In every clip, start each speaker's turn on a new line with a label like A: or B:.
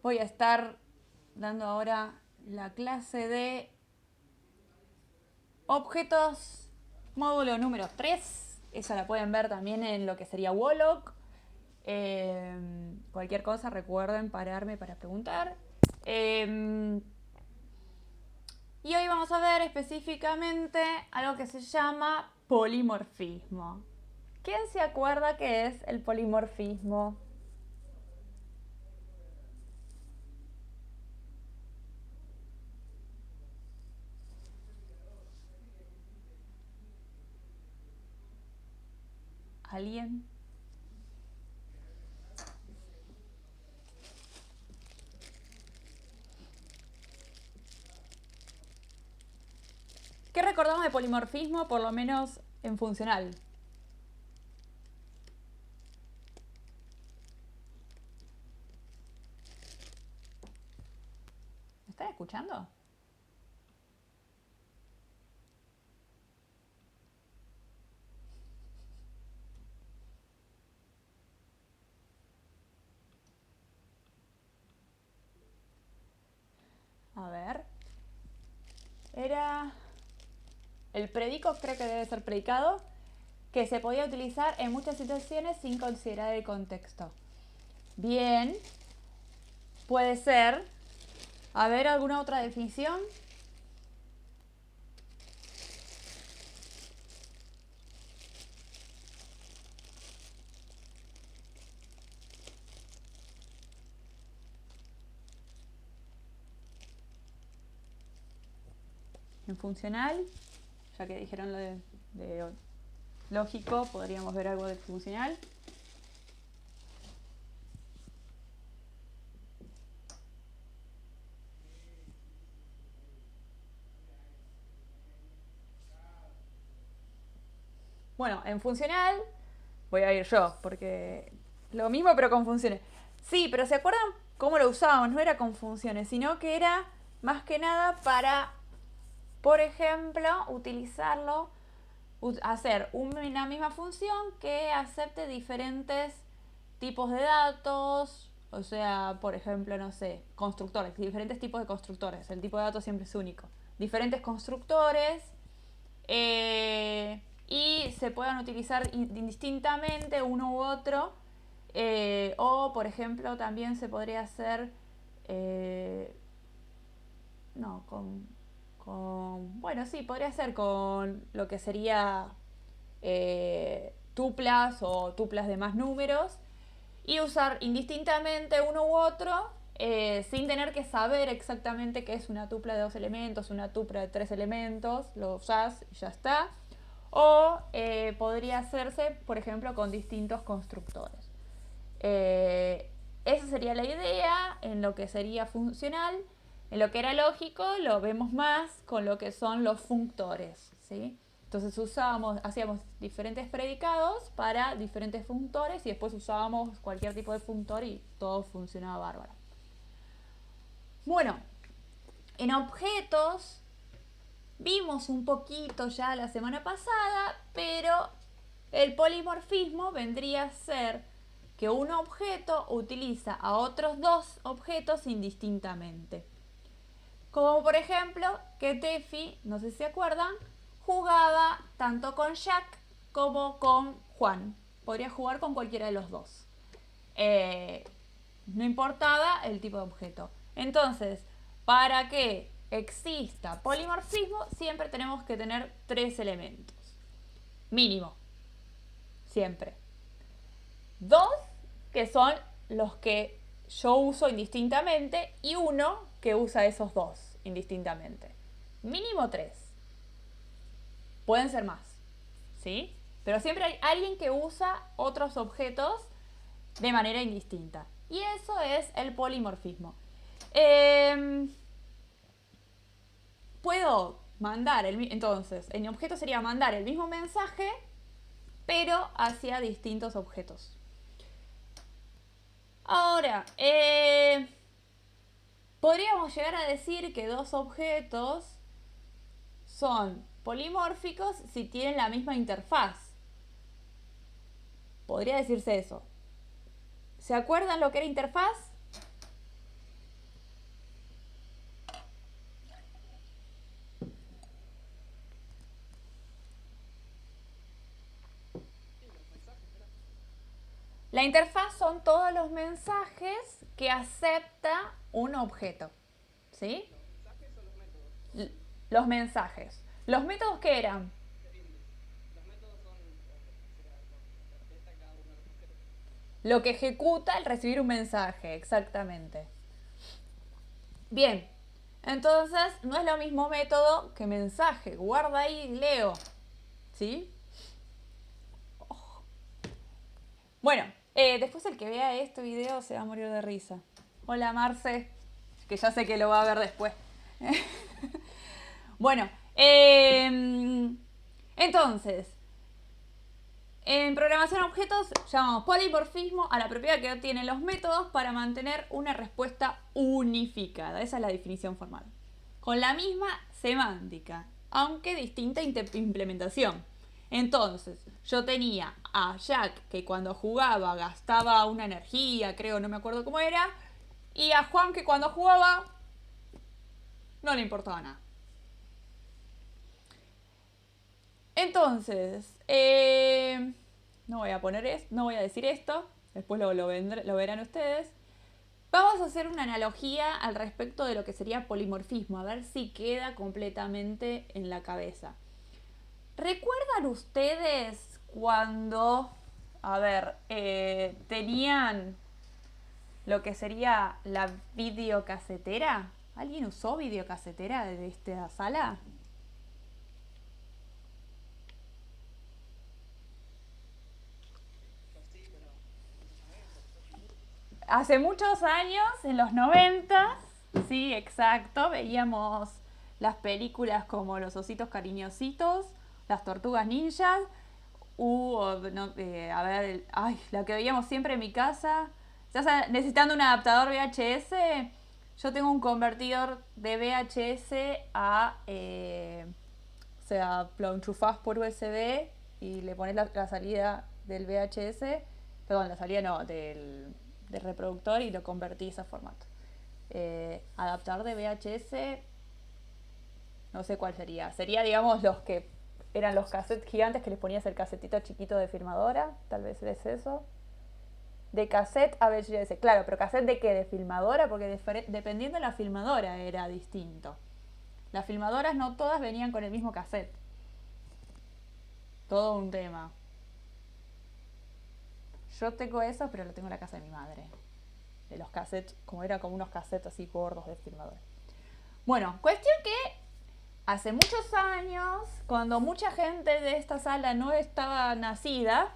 A: Voy a estar dando ahora la clase de objetos módulo número 3. Esa la pueden ver también en lo que sería Wolock. Cualquier cosa recuerden pararme para preguntar. Y hoy vamos a ver específicamente algo que se llama polimorfismo. ¿Quién se acuerda qué es el polimorfismo? ¿Alguien? ¿Qué recordamos de polimorfismo, por lo menos en funcional? ¿Me están escuchando? A ver. Era el predico, creo que debe ser predicado, que se podía utilizar en muchas situaciones sin considerar el contexto. Bien, puede ser. A ver, ¿alguna otra definición? En funcional, ya que dijeron lo de lógico, podríamos ver algo de funcional. Bueno, en funcional voy a ir yo, porque lo mismo pero con funciones. Sí, pero ¿se acuerdan cómo lo usábamos? No era con funciones, sino que era más que nada para, por ejemplo, utilizarlo, hacer una misma función que acepte diferentes tipos de datos, o sea, por ejemplo, no sé, constructores, diferentes tipos de constructores, el tipo de datos siempre es único, diferentes constructores, y se puedan utilizar indistintamente uno u otro, o por ejemplo también se podría hacer, no, bueno, sí, podría ser con lo que sería tuplas o tuplas de más números y usar indistintamente uno u otro, sin tener que saber exactamente qué es una tupla de 2 elementos, una tupla de 3 elementos, lo usás y ya está. O podría hacerse, por ejemplo, con distintos constructores. Esa sería la idea en lo que sería funcional. En lo que era lógico lo vemos más con lo que son los functores, ¿sí? Entonces hacíamos diferentes predicados para diferentes functores y después usábamos cualquier tipo de functor y todo funcionaba bárbaro. Bueno, en objetos vimos un poquito ya la semana pasada, pero el polimorfismo vendría a ser que un objeto utiliza a otros dos objetos indistintamente. Como por ejemplo que Tefi, no sé si se acuerdan, jugaba tanto con Jack como con Juan. Podría jugar con cualquiera de los dos. Eh, no importaba el tipo de objeto. Entonces, para que exista polimorfismo, siempre tenemos que tener 3 elementos. Mínimo. Siempre. 2 que son los que yo uso indistintamente y uno que usa esos dos indistintamente. Mínimo 3. Pueden ser más, ¿sí? Pero siempre hay alguien que usa otros objetos de manera indistinta. Y eso es el polimorfismo. Puedo mandar, entonces, en mi objeto sería mandar el mismo mensaje, pero hacia distintos objetos. Ahora, podríamos llegar a decir que dos objetos son polimórficos si tienen la misma interfaz. Podría decirse eso. ¿Se acuerdan lo que era interfaz? La interfaz son todos los mensajes que acepta un objeto. ¿Sí? Los mensajes. ¿Los métodos qué eran? Lo que ejecuta al recibir un mensaje, exactamente. Bien, entonces no es lo mismo método que mensaje. Guarda ahí, Leo. ¿Sí? Bueno, después el que vea este video se va a morir de risa. Hola Marce, que ya sé que lo va a ver después. Bueno, entonces, en programación a objetos llamamos polimorfismo a la propiedad que tienen los métodos para mantener una respuesta unificada. Esa es la definición formal. Con la misma semántica, aunque distinta implementación. Entonces, yo tenía a Jack que cuando jugaba gastaba una energía, creo, no me acuerdo cómo era, y a Juan que cuando jugaba no le importaba nada. Entonces, no voy a poner no voy a decir esto, después lo verán ustedes. Vamos a hacer una analogía al respecto de lo que sería polimorfismo, a ver si queda completamente en la cabeza. ¿Recuerdan ustedes cuando, a ver, tenían lo que sería la videocasetera? ¿Alguien usó videocasetera de esta sala? Hace muchos años, en los 90, sí, exacto, veíamos las películas como Los Ositos Cariñositos, Las Tortugas Ninjas, no, a ver, ay, la que veíamos siempre en mi casa. ¿Estás necesitando un adaptador VHS? Yo tengo un convertidor de VHS o sea, lo enchufás por USB y le pones la salida del VHS, perdón, la salida no, del reproductor y lo convertís a formato. Adaptador de VHS, no sé cuál sería. Sería, digamos, los que eran los cassettes gigantes que les ponías el casetito chiquito de filmadora, tal vez es eso. De cassette a VHS, claro, pero cassette de qué, de filmadora, porque dependiendo de la filmadora era distinto. Las filmadoras no todas venían con el mismo cassette. Todo un tema. Yo tengo eso, pero lo tengo en la casa de mi madre. De los cassettes, como era como unos cassettes así gordos de filmadora. Bueno, cuestión que hace muchos años, cuando mucha gente de esta sala no estaba nacida,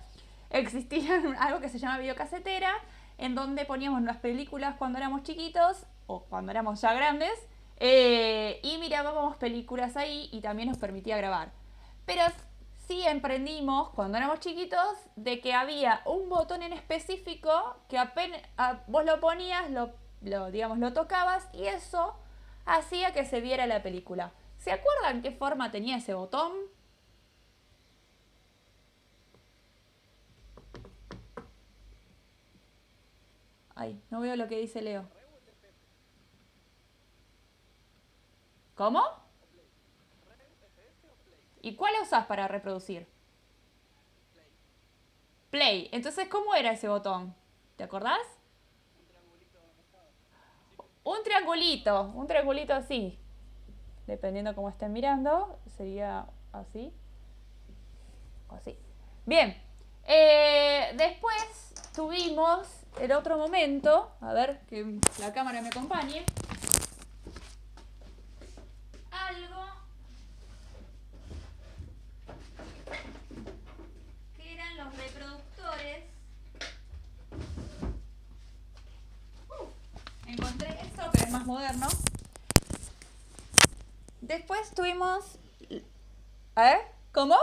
A: existía algo que se llama videocasetera, en donde poníamos las películas cuando éramos chiquitos o cuando éramos ya grandes, y mirábamos películas ahí y también nos permitía grabar. Pero sí emprendimos cuando éramos chiquitos de que había un botón en específico que apenas vos lo ponías, digamos, lo tocabas y eso hacía que se viera la película. ¿Se acuerdan qué forma tenía ese botón? Ay, no veo lo que dice Leo. ¿Cómo? ¿Y cuál usás para reproducir? Play. Entonces, ¿cómo era ese botón? ¿Te acordás? Un triangulito así. Dependiendo cómo estén mirando, sería así. Así. Bien. Después tuvimos el otro momento. A ver, que la cámara me acompañe. Algo que eran los reproductores. Encontré esto, pero es más moderno. Después tuvimos... A ver, ¿cómo?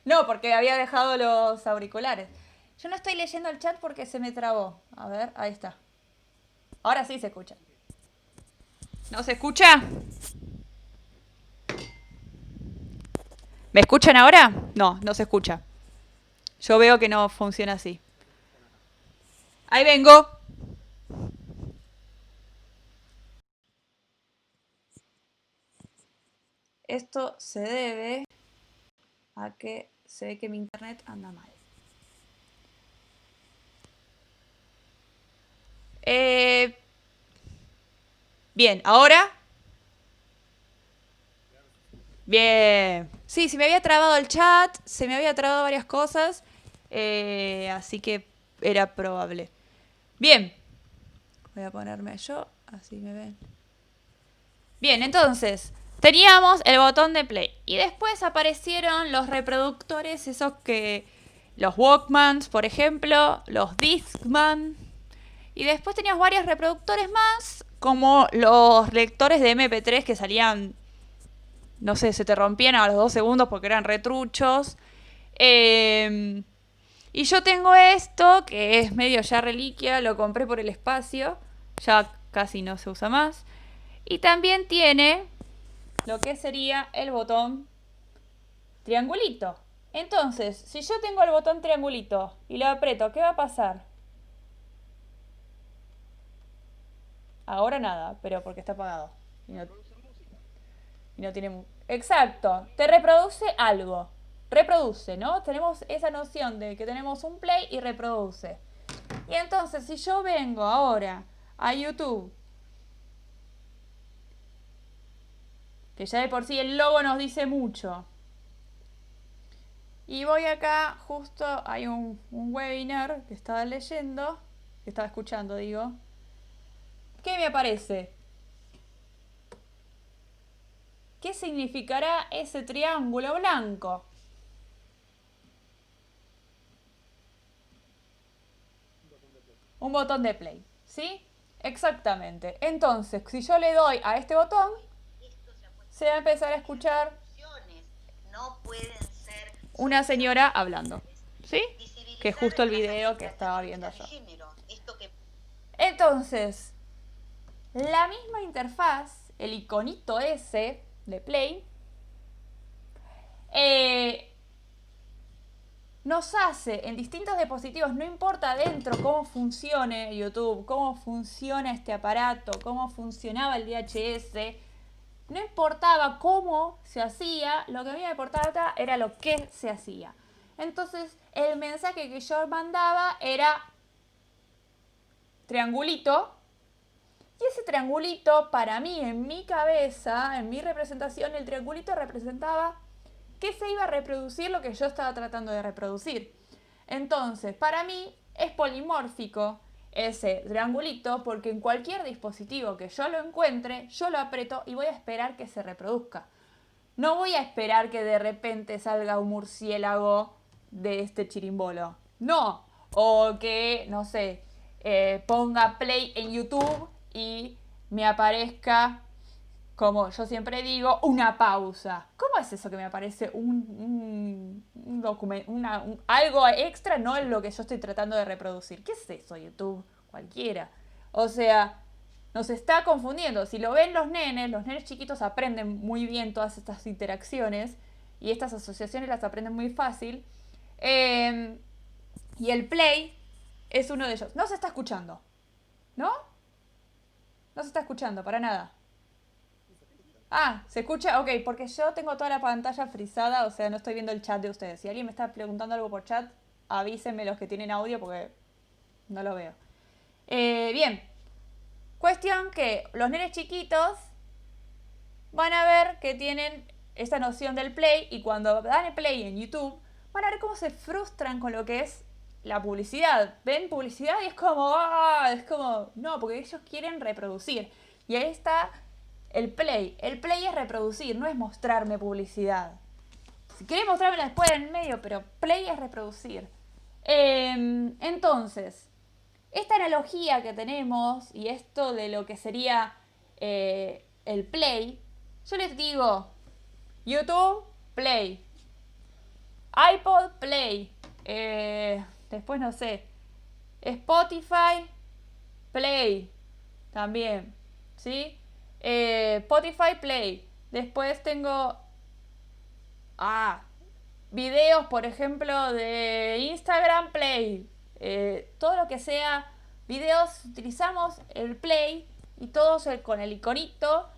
A: No, porque había dejado los auriculares. Yo no estoy leyendo el chat porque se me trabó. A ver, ahí está. Ahora sí se escucha. ¿No se escucha? ¿Me escuchan ahora? No, no se escucha. Yo veo que no funciona así. Ahí vengo. Esto se debe a que sé que mi internet anda mal. Bien, ¿ahora? Bien. Sí, se me había trabado el chat, se me había trabado varias cosas, así que era probable. Bien. Voy a ponerme yo, así me ven. Bien, entonces, teníamos el botón de play. Y después aparecieron los reproductores, esos que... Los Walkmans, por ejemplo, los Discman. Y después teníamos varios reproductores más, como los lectores de MP3 que salían, no sé, se te rompían a los 2 segundos porque eran retruchos. Y yo tengo esto, que es medio ya reliquia, lo compré por el espacio, ya casi no se usa más. Y también tiene lo que sería el botón triangulito. Entonces, si yo tengo el botón triangulito y lo aprieto, ¿qué va a pasar? Ahora nada, pero porque está apagado. Y no tiene... Exacto, te reproduce algo. Reproduce, ¿no? Tenemos esa noción de que tenemos un play y reproduce. Y entonces, si yo vengo ahora a YouTube, que ya de por sí el logo nos dice mucho, y voy acá, justo hay un webinar que estaba leyendo, que estaba escuchando, digo. ¿Qué me aparece? ¿Qué significará ese triángulo blanco? Un botón de play, ¿sí? Exactamente. Entonces, si yo le doy a este botón, se va a empezar a escuchar una señora hablando, ¿sí? Que es justo el video que estaba viendo yo. Entonces, la misma interfaz, el iconito ese de play, nos hace en distintos dispositivos, no importa dentro cómo funcione YouTube, cómo funciona este aparato, cómo funcionaba el VHS, no importaba cómo se hacía, lo que a mí me importaba era lo que se hacía. Entonces, el mensaje que yo mandaba era triangulito, y ese triangulito, para mí, en mi cabeza, en mi representación, el triangulito representaba que se iba a reproducir lo que yo estaba tratando de reproducir. Entonces, para mí es polimórfico ese triangulito porque en cualquier dispositivo que yo lo encuentre, yo lo aprieto y voy a esperar que se reproduzca. No voy a esperar que de repente salga un murciélago de este chirimbolo. No. O que, no sé, ponga play en YouTube y me aparezca, como yo siempre digo, una pausa. ¿Cómo es eso que me aparece un documento, algo extra? No es lo que yo estoy tratando de reproducir. ¿Qué es eso, YouTube? Cualquiera. O sea, nos está confundiendo. Si lo ven los nenes chiquitos aprenden muy bien todas estas interacciones y estas asociaciones las aprenden muy fácil. Y el play es uno de ellos. No se está escuchando, ¿no? No se está escuchando para nada. Ah, ¿se escucha? Ok, porque yo tengo toda la pantalla frisada, o sea, no estoy viendo el chat de ustedes. Si alguien me está preguntando algo por chat, avísenme los que tienen audio porque no lo veo. Bien, cuestión que los nenes chiquitos van a ver que tienen esta noción del play y cuando dan el play en YouTube van a ver cómo se frustran con lo que es la publicidad. Ven publicidad y es como, no, porque ellos quieren reproducir. Y ahí está el play. El play es reproducir, no es mostrarme publicidad. Si querés mostrarme después en medio, pero play es reproducir. Entonces, esta analogía que tenemos y esto de lo que sería el play, yo les digo, YouTube, play. iPod, play. Después no sé. Spotify, play. También. ¿Sí? Spotify, play. Después tengo... videos, por ejemplo, de Instagram, play. Todo lo que sea videos, utilizamos el play y todos con el iconito.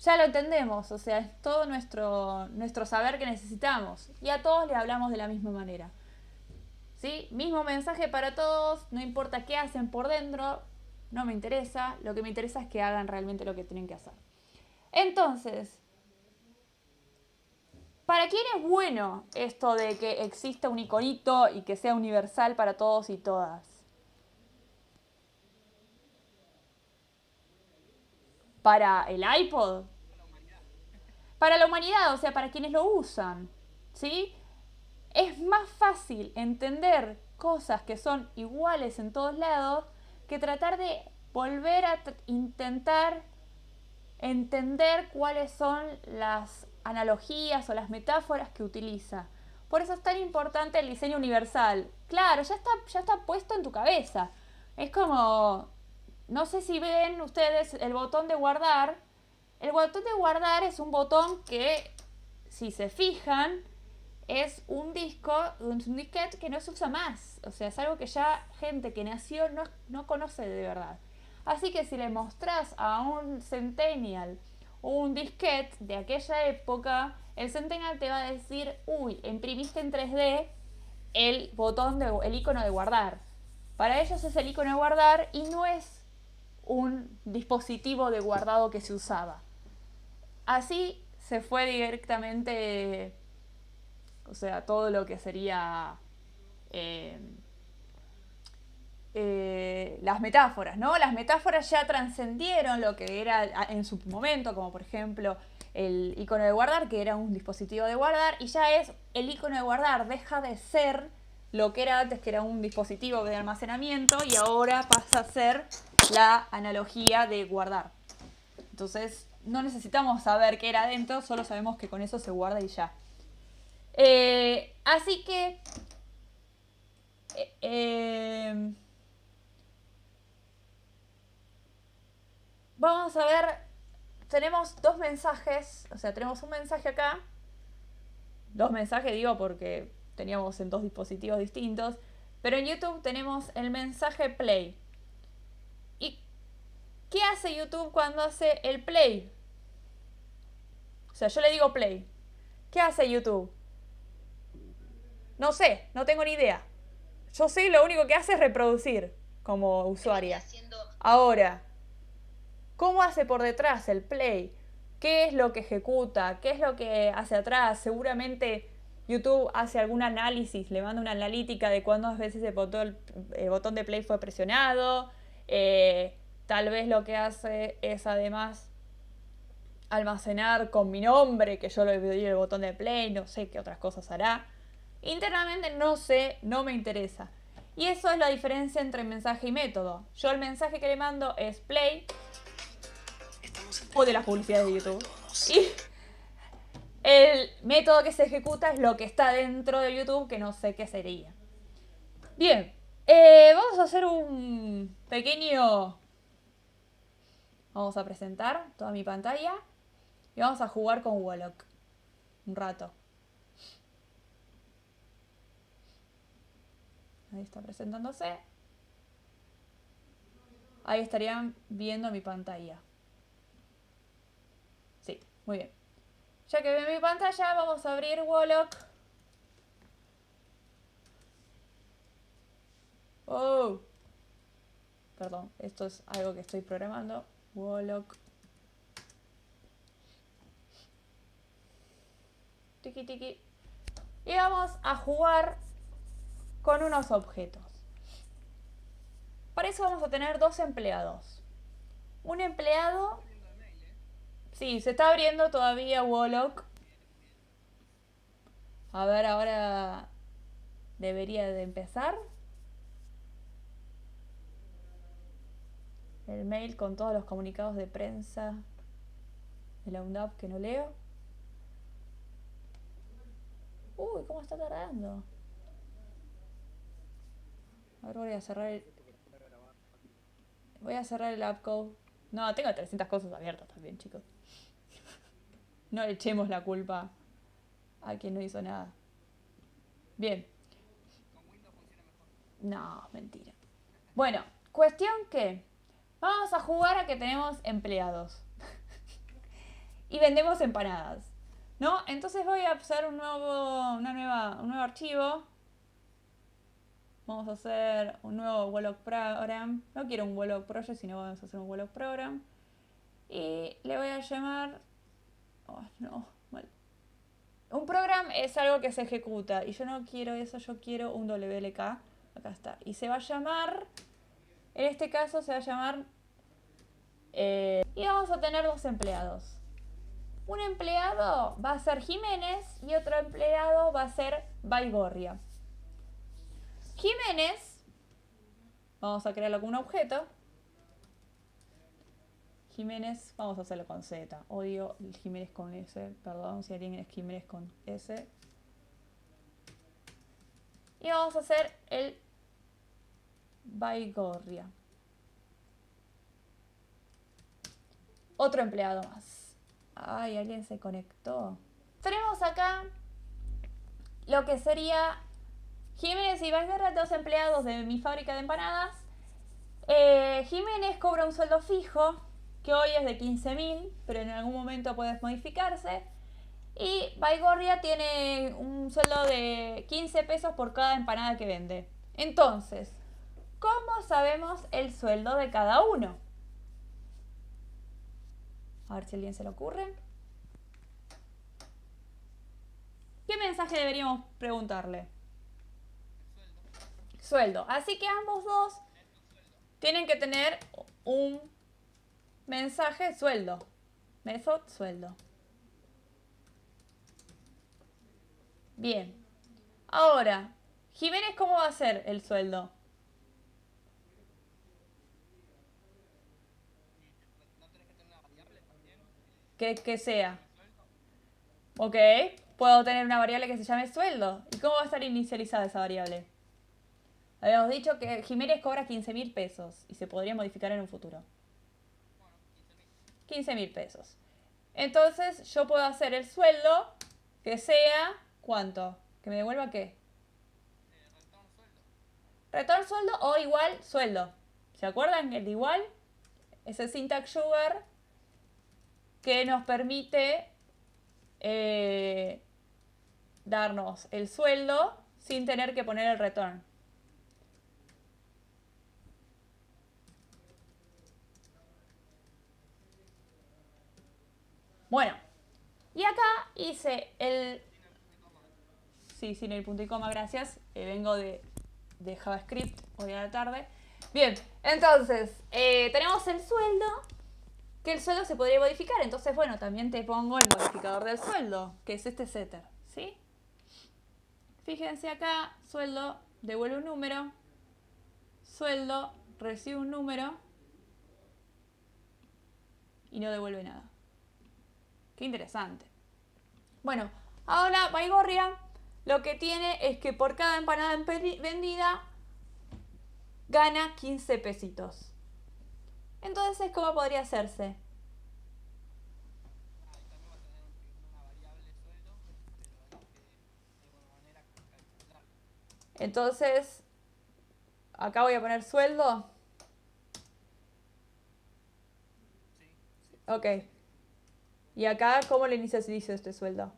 A: ya lo entendemos, o sea, es todo nuestro saber que necesitamos. Y a todos le hablamos de la misma manera. ¿Sí? Mismo mensaje para todos, no importa qué hacen por dentro, no me interesa, lo que me interesa es que hagan realmente lo que tienen que hacer. Entonces, ¿para quién es bueno esto de que exista un iconito y que sea universal para todos y todas? ¿Para el iPod? Para la humanidad, o sea, para quienes lo usan. ¿Sí? Es más fácil entender cosas que son iguales en todos lados que tratar de volver a intentar entender cuáles son las analogías o las metáforas que utiliza. Por eso es tan importante el diseño universal. Claro, ya está puesto en tu cabeza. Es como, no sé si ven ustedes el botón de guardar. El botón de guardar es un botón que, si se fijan, es un disco, un disquete que no se usa más. O sea, es algo que ya gente que nació no conoce de verdad. Así que si le mostrás a un centennial un disquete de aquella época, el centennial te va a decir, uy, imprimiste en 3D el icono de guardar. Para ellos es el icono de guardar y no es un dispositivo de guardado que se usaba. Así se fue directamente, o sea, todo lo que sería eh, las metáforas, ¿no? Las metáforas ya trascendieron lo que era en su momento, como por ejemplo el icono de guardar, que era un dispositivo de guardar, y ya es el icono de guardar, deja de ser lo que era antes, que era un dispositivo de almacenamiento, y ahora pasa a ser la analogía de guardar. Entonces, no necesitamos saber qué era adentro, solo sabemos que con eso se guarda y ya. Así que vamos a ver, tenemos dos mensajes, o sea, tenemos un mensaje acá, dos mensajes digo porque teníamos en dos dispositivos distintos, pero en YouTube tenemos el mensaje play. ¿Y qué hace YouTube cuando hace el play? O sea, yo le digo play. ¿Qué hace YouTube? No sé, no tengo ni idea. Yo sé lo único que hace es reproducir como usuaria. Ahora, ¿cómo hace por detrás el play? ¿Qué es lo que ejecuta? ¿Qué es lo que hace atrás? Seguramente YouTube hace algún análisis, le manda una analítica de cuántas veces el botón de play fue presionado. Tal vez lo que hace es además almacenar con mi nombre, que yo le di el botón de play, no sé qué otras cosas hará. Internamente no sé, no me interesa. Y eso es la diferencia entre mensaje y método. Yo el mensaje que le mando es play o de las publicidades de YouTube. Y el método que se ejecuta es lo que está dentro de YouTube, que no sé qué sería. Bien, vamos a hacer un pequeño... Vamos a presentar toda mi pantalla y vamos a jugar con Wolock un rato. Ahí está presentándose. Ahí estarían viendo mi pantalla. Sí, muy bien. Ya que ven mi pantalla, vamos a abrir Wolock. Oh. Perdón, esto es algo que estoy programando. Wolock. Tiki tiki. Y vamos a jugar con unos objetos. Para eso vamos a tener dos empleados. Un empleado... Sí, se está abriendo todavía Wolock. A ver, ahora debería de empezar. El mail con todos los comunicados de prensa de la UNDAP que no leo. Uy, ¿cómo está tardando? Ahora voy a cerrar el AppCode. No, tengo 300 cosas abiertas también, chicos. No le echemos la culpa a quien no hizo nada. Bien. No, mentira. Bueno, cuestión que vamos a jugar a que tenemos empleados. y vendemos empanadas, ¿no? Entonces voy a hacer un nuevo archivo. Vamos a hacer un nuevo Weblock Program. No quiero un Weblock Project, sino vamos a hacer un Weblock Program. Y le voy a llamar... Oh, no, mal. Un program es algo que se ejecuta. Y yo no quiero eso, yo quiero un WLK. Acá está. Y se va a llamar... En este caso se va a llamar... y vamos a tener dos empleados. Un empleado va a ser Jiménez y otro empleado va a ser Baigorria. Jiménez, vamos a crearlo como un objeto. Jiménez, vamos a hacerlo con Z. Odio el Jiménez con S, perdón si alguien es Jiménez con S. Y vamos a hacer el Baigorria. Otro empleado más. Ay, alguien se conectó. Tenemos acá lo que sería Jiménez y Baigorria, dos empleados de mi fábrica de empanadas. Jiménez cobra un sueldo fijo, que hoy es de 15.000, pero en algún momento puede modificarse. Y Baigorria tiene un sueldo de 15 pesos por cada empanada que vende. Entonces, ¿cómo sabemos el sueldo de cada uno? A ver si a alguien se le ocurre. ¿Qué mensaje deberíamos preguntarle? Sueldo. Así que ambos dos tienen que tener un mensaje sueldo. Method sueldo. Bien. Ahora, Jiménez, ¿cómo va a ser el sueldo? Que sea. Ok. Puedo tener una variable que se llame sueldo. ¿Y cómo va a estar inicializada esa variable? Habíamos dicho que Jiménez cobra 15.000 pesos y se podría modificar en un futuro. 15.000 pesos. Entonces yo puedo hacer el sueldo que sea... ¿Cuánto? ¿Que me devuelva qué? Return sueldo o igual sueldo. ¿Se acuerdan? El de igual es el syntax sugar que nos permite darnos el sueldo sin tener que poner el return. Bueno, y acá hice el... Sí, sin el punto y coma, gracias. Vengo de JavaScript hoy a la tarde. Bien, entonces, tenemos el sueldo, que el sueldo se podría modificar. Entonces, bueno, también te pongo el modificador del sueldo, que es este setter, ¿sí? Fíjense acá, sueldo, devuelve un número, sueldo, recibe un número y no devuelve nada. Qué interesante. Bueno, ahora Baigorria lo que tiene es que por cada empanada vendida gana 15 pesitos. Entonces, ¿cómo podría hacerse? Entonces, acá voy a poner sueldo. Ok. Y acá, ¿cómo le inicializo este sueldo?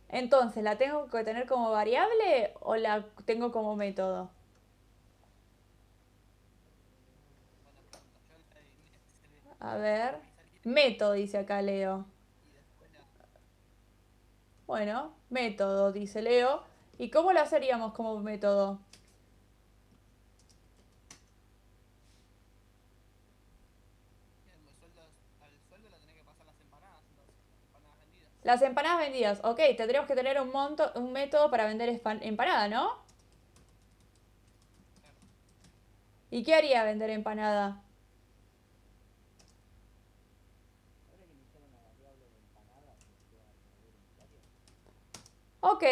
A: Entonces, ¿la tengo que tener como variable o la tengo como método? A ver. Método, dice acá Leo. Bueno, método, dice Leo. ¿Y cómo lo haríamos como método? Las empanadas vendidas. Ok, tendríamos que tener un método para vender empanada, ¿no? ¿Y qué haría vender empanada? Ok,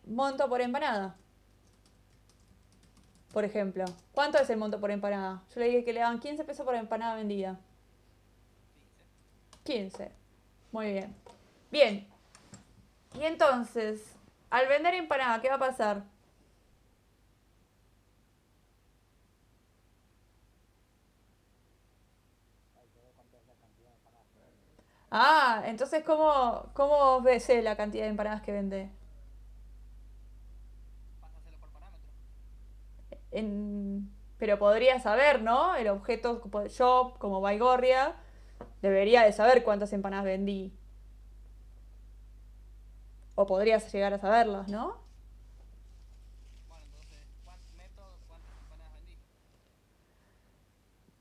A: monto por empanada. Por ejemplo. ¿Cuánto es el monto por empanada? Yo le dije que le daban 15 pesos por empanada vendida. 15. Muy bien. Bien. Y entonces, al vender empanada, ¿qué va a pasar? Ah, entonces, ¿cómo ves la cantidad de empanadas que vende? Pero podría saber, ¿no? El objeto, yo, como Baigorria, debería de saber cuántas empanadas vendí. O podrías llegar a saberlas, ¿no?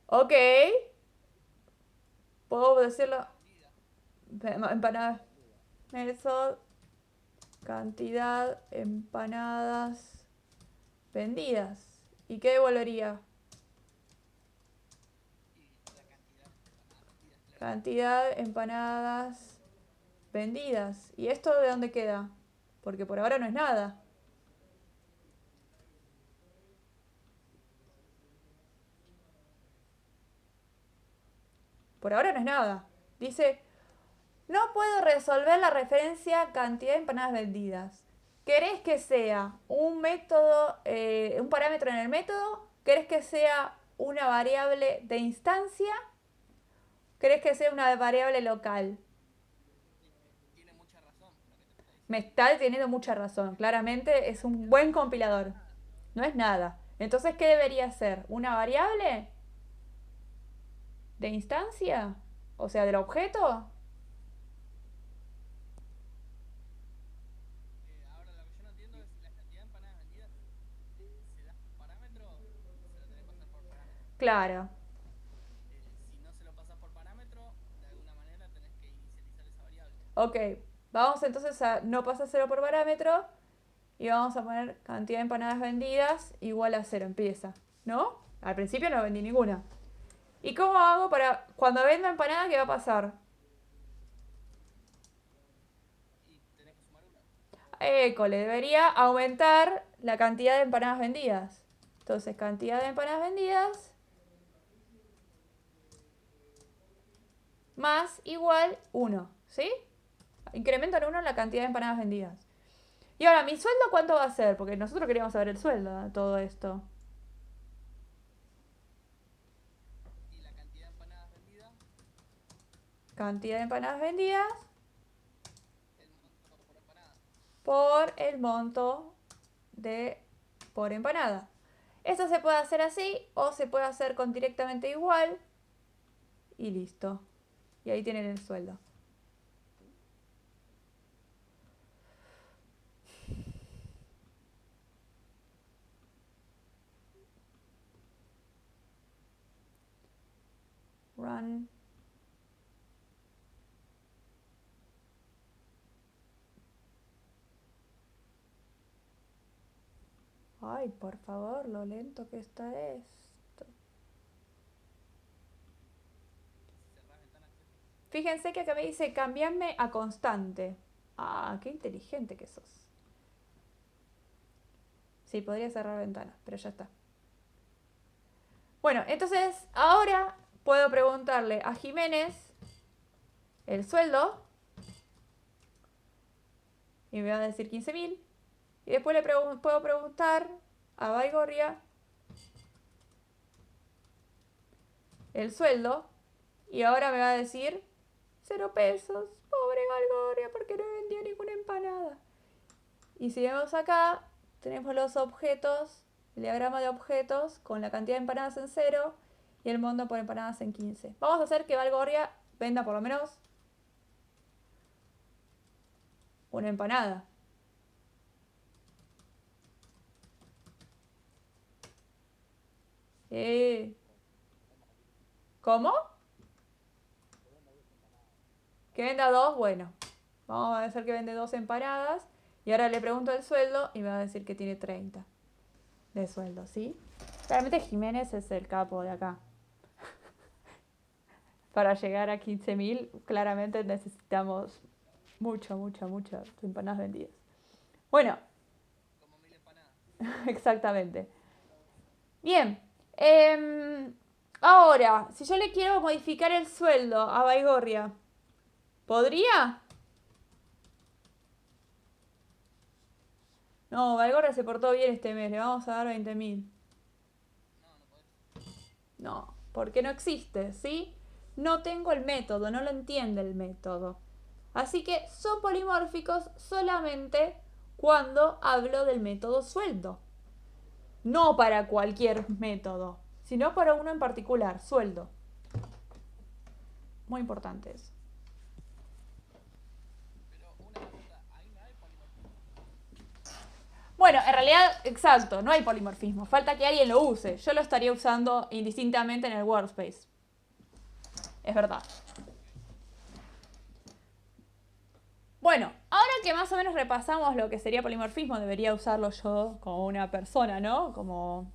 A: Ok, puedo decirlo. Empanadas. Eso, cantidad, empanadas vendidas. ¿Y qué devolvería? Cantidad, empanadas vendidas. ¿Y esto de dónde queda? Porque por ahora no es nada. Por ahora no es nada. Dice, no puedo resolver la referencia cantidad de empanadas vendidas. ¿Querés que sea un método, un parámetro en el método? ¿Querés que sea una variable de instancia? ¿Querés que sea una variable local? Me está teniendo mucha razón. Claramente es un buen compilador. No es nada. Entonces, ¿qué debería ser? ¿Una variable de instancia? O sea, del objeto. Claro. Ok. Vamos entonces a no pasar cero por parámetro y vamos a poner cantidad de empanadas vendidas igual a cero. Empieza. ¿No? Al principio no vendí ninguna. ¿Y cómo hago para cuando venda empanada qué va a pasar? Le debería aumentar la cantidad de empanadas vendidas. Entonces, cantidad de empanadas vendidas más igual uno, ¿sí? Incremento en 1 la cantidad de empanadas vendidas. Y ahora, ¿mi sueldo cuánto va a ser? Porque nosotros queríamos saber el sueldo de todo esto. Cantidad de empanadas vendidas por el monto de por empanada. Esto se puede hacer así o se puede hacer con directamente igual y listo. Y ahí tienen el sueldo. Run. Ay, por favor, lo lento que está esto. Fíjense que acá me dice cambiarme a constante. Ah, qué inteligente que sos. Sí, podría cerrar ventanas, pero ya está. Bueno, entonces ahora puedo preguntarle a Jiménez el sueldo y me va a decir 15.000. Y después le puedo preguntar a Baigorria el sueldo y ahora me va a decir 0 pesos. Pobre Baigorria porque no vendió ninguna empanada. Y si vemos acá, tenemos los objetos, el diagrama de objetos con la cantidad de empanadas en 0 y el monto por empanadas en 15. Vamos a hacer que Valgoria venda por lo menos una empanada. Eh, ¿Cómo? Que venda dos, bueno. Vamos a hacer que vende 2 empanadas. Y ahora le pregunto el sueldo y me va a decir que tiene 30 de sueldo, ¿sí? Realmente Jiménez es el capo de acá. Para llegar a 15.000, claramente necesitamos muchas empanadas vendidas. Bueno, exactamente. Bien. Ahora, si yo le quiero modificar el sueldo a Baigorria, ¿podría? No, Baigorria se portó bien este mes, le vamos a dar 20.000. No, porque no existe, ¿sí? no tengo el método, no lo entiende el método. Así que son polimórficos solamente cuando hablo del método sueldo. No para cualquier método, sino para uno en particular, sueldo. Muy importante eso. Bueno, en realidad, exacto, no hay polimorfismo. Falta que alguien lo use. Yo lo estaría usando indistintamente en el workspace. Es verdad. Bueno, ahora que más o menos repasamos lo que sería polimorfismo, debería usarlo yo como una persona, ¿no? Como...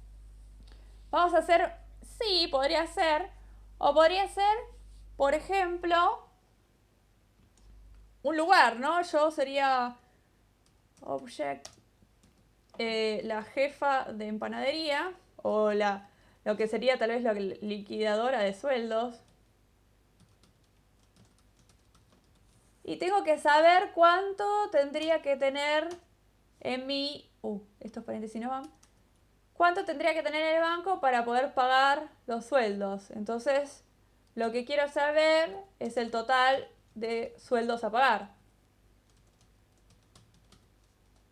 A: Vamos a hacer... Sí, podría ser. O podría ser, por ejemplo, un lugar, ¿no? Yo sería object, la jefa de empanadería, o lo que sería tal vez la liquidadora de sueldos. Y tengo que saber cuánto tendría que tener en mi... estos paréntesis no van. ¿Cuánto tendría que tener en el banco para poder pagar los sueldos? Entonces, lo que quiero saber es el total de sueldos a pagar.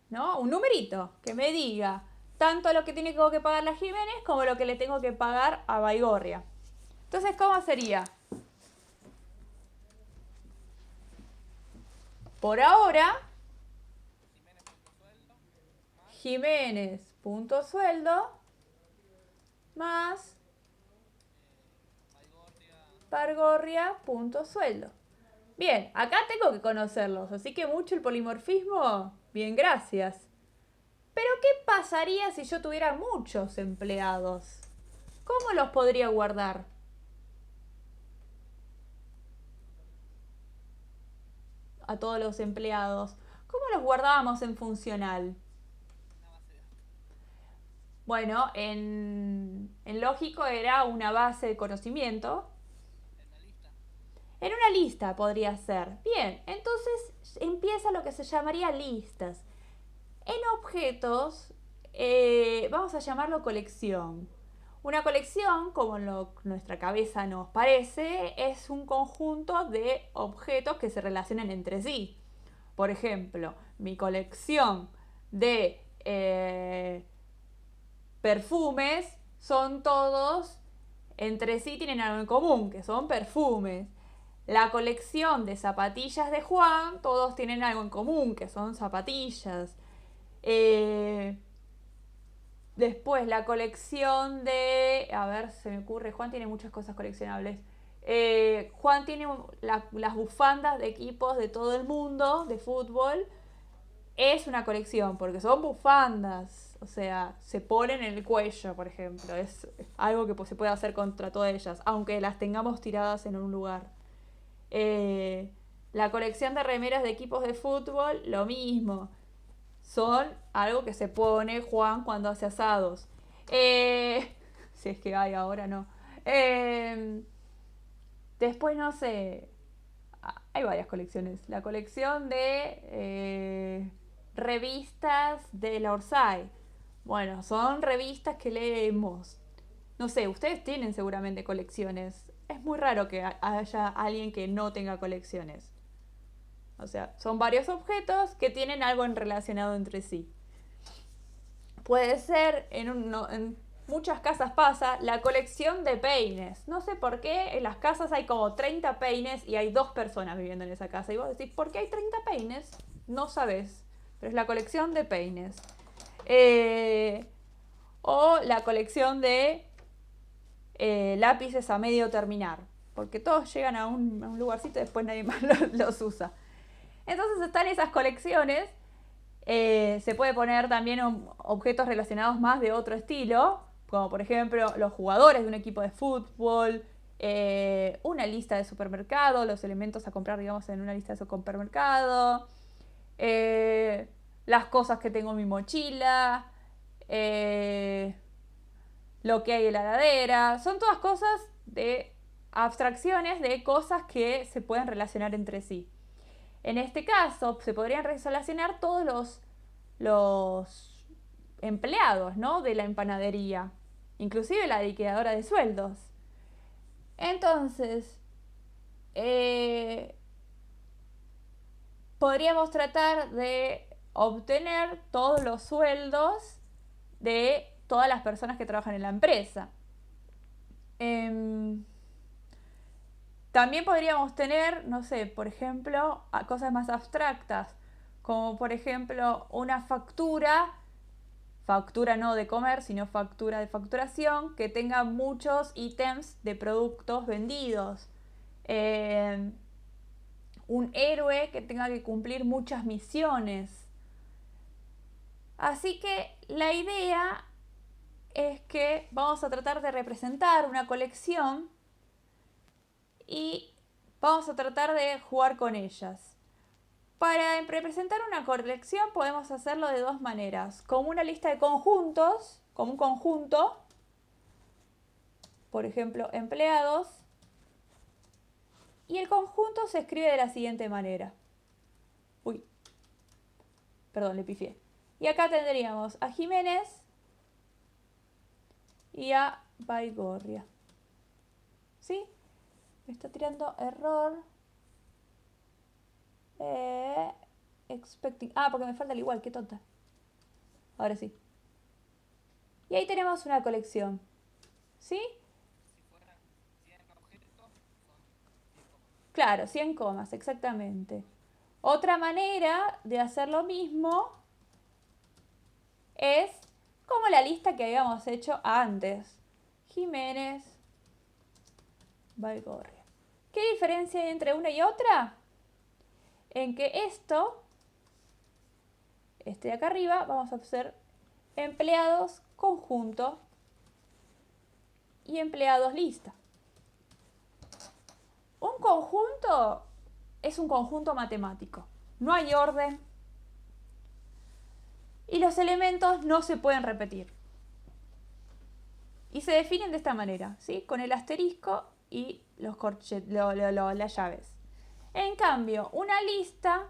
A: ¿No? Un numerito que me diga tanto lo que tiene que pagar la Jiménez como lo que le tengo que pagar a Baigorria. Entonces, ¿cómo sería? Por ahora, Jiménez.sueldo más Baigorria.sueldo. Bien, acá tengo que conocerlos, así que mucho el polimorfismo, bien, gracias. Pero ¿qué pasaría si yo tuviera muchos empleados? ¿Cómo los podría guardar? A todos los empleados. ¿Cómo los guardábamos en funcional? Bueno, en lógico era una base de conocimiento. En una lista podría ser. Bien, entonces empieza lo que se llamaría listas. En objetos, vamos a llamarlo colección. Una colección, como nuestra cabeza nos parece, es un conjunto de objetos que se relacionan entre sí. Por ejemplo, mi colección de perfumes son todos entre sí, tienen algo en común, que son perfumes. La colección de zapatillas de Juan, todos tienen algo en común, que son zapatillas. Después la colección de... A ver, se me ocurre, Juan tiene muchas cosas coleccionables. Juan tiene las bufandas de equipos de todo el mundo de fútbol. Es una colección, porque son bufandas. O sea, se ponen en el cuello, por ejemplo. Es algo que se puede hacer contra todas ellas, aunque las tengamos tiradas en un lugar. La colección de remeras de equipos de fútbol, lo mismo. Son algo que se pone Juan cuando hace asados. Si es que hay, ahora no. Después, no sé. Hay varias colecciones. La colección de revistas de la Orsay. Bueno, son revistas que leemos. No sé, ustedes tienen seguramente colecciones. Es muy raro que haya alguien que no tenga colecciones. O sea, son varios objetos que tienen algo relacionado entre sí. Puede ser, en muchas casas pasa, la colección de peines. No sé por qué, en las casas hay como 30 peines y hay 2 personas viviendo en esa casa. Y vos decís, ¿por qué hay 30 peines? No sabés, pero es la colección de peines. O la colección de lápices a medio terminar. Porque todos llegan a un lugarcito y después nadie más los usa. Entonces están esas colecciones. Se puede poner también objetos relacionados más de otro estilo, como por ejemplo los jugadores de un equipo de fútbol, una lista de supermercado, los elementos a comprar, digamos, en una lista de supermercado, las cosas que tengo en mi mochila, lo que hay en la heladera. Son todas cosas de abstracciones de cosas que se pueden relacionar entre sí. En este caso, se podrían relacionar todos los empleados, ¿no?, de la empanadería, inclusive la liquidadora de sueldos. Entonces, podríamos tratar de obtener todos los sueldos de todas las personas que trabajan en la empresa. También podríamos tener, no sé, por ejemplo, cosas más abstractas, como por ejemplo una factura no de comer, sino factura de facturación, que tenga muchos ítems de productos vendidos. Un héroe que tenga que cumplir muchas misiones. Así que la idea es que vamos a tratar de representar una colección y vamos a tratar de jugar con ellas. Para representar una colección podemos hacerlo de dos maneras, como una lista de conjuntos, como un conjunto, por ejemplo, empleados, y el conjunto se escribe de la siguiente manera. Uy, perdón, le pifié. Y acá tendríamos a Jiménez y a Baigorria. ¿Sí? Me está tirando error. Expecting. Porque me falta el igual, qué tonta. Ahora sí. Y ahí tenemos una colección. ¿Sí? Claro, 100 comas, exactamente. Otra manera de hacer lo mismo es como la lista que habíamos hecho antes. Jiménez, Baigorria. ¿Qué diferencia hay entre una y otra? En que este de acá arriba, vamos a hacer empleados conjunto y empleados lista. Un conjunto es un conjunto matemático. No hay orden y los elementos no se pueden repetir. Y se definen de esta manera, ¿sí? Con el asterisco y las llaves. En cambio, una lista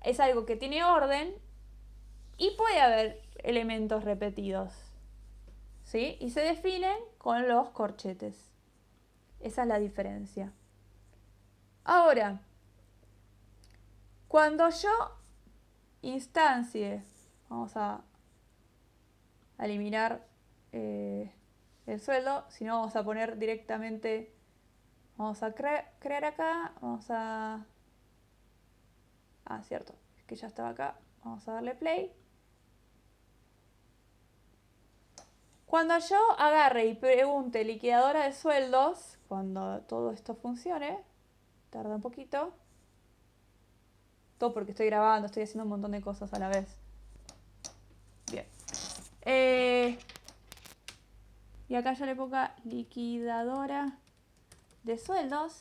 A: es algo que tiene orden y puede haber elementos repetidos, ¿sí? Y se definen con los corchetes. Esa es la diferencia. Ahora, cuando yo instancie, vamos a eliminar el sueldo, si no vamos a poner directamente, vamos a crear acá, vamos a... cierto, es que ya estaba acá, vamos a darle play. Cuando yo agarre y pregunte liquidadora de sueldos, cuando todo esto funcione, tarda un poquito, todo porque estoy grabando, estoy haciendo un montón de cosas a la vez. Bien. Y acá ya le ponga liquidadora de sueldos.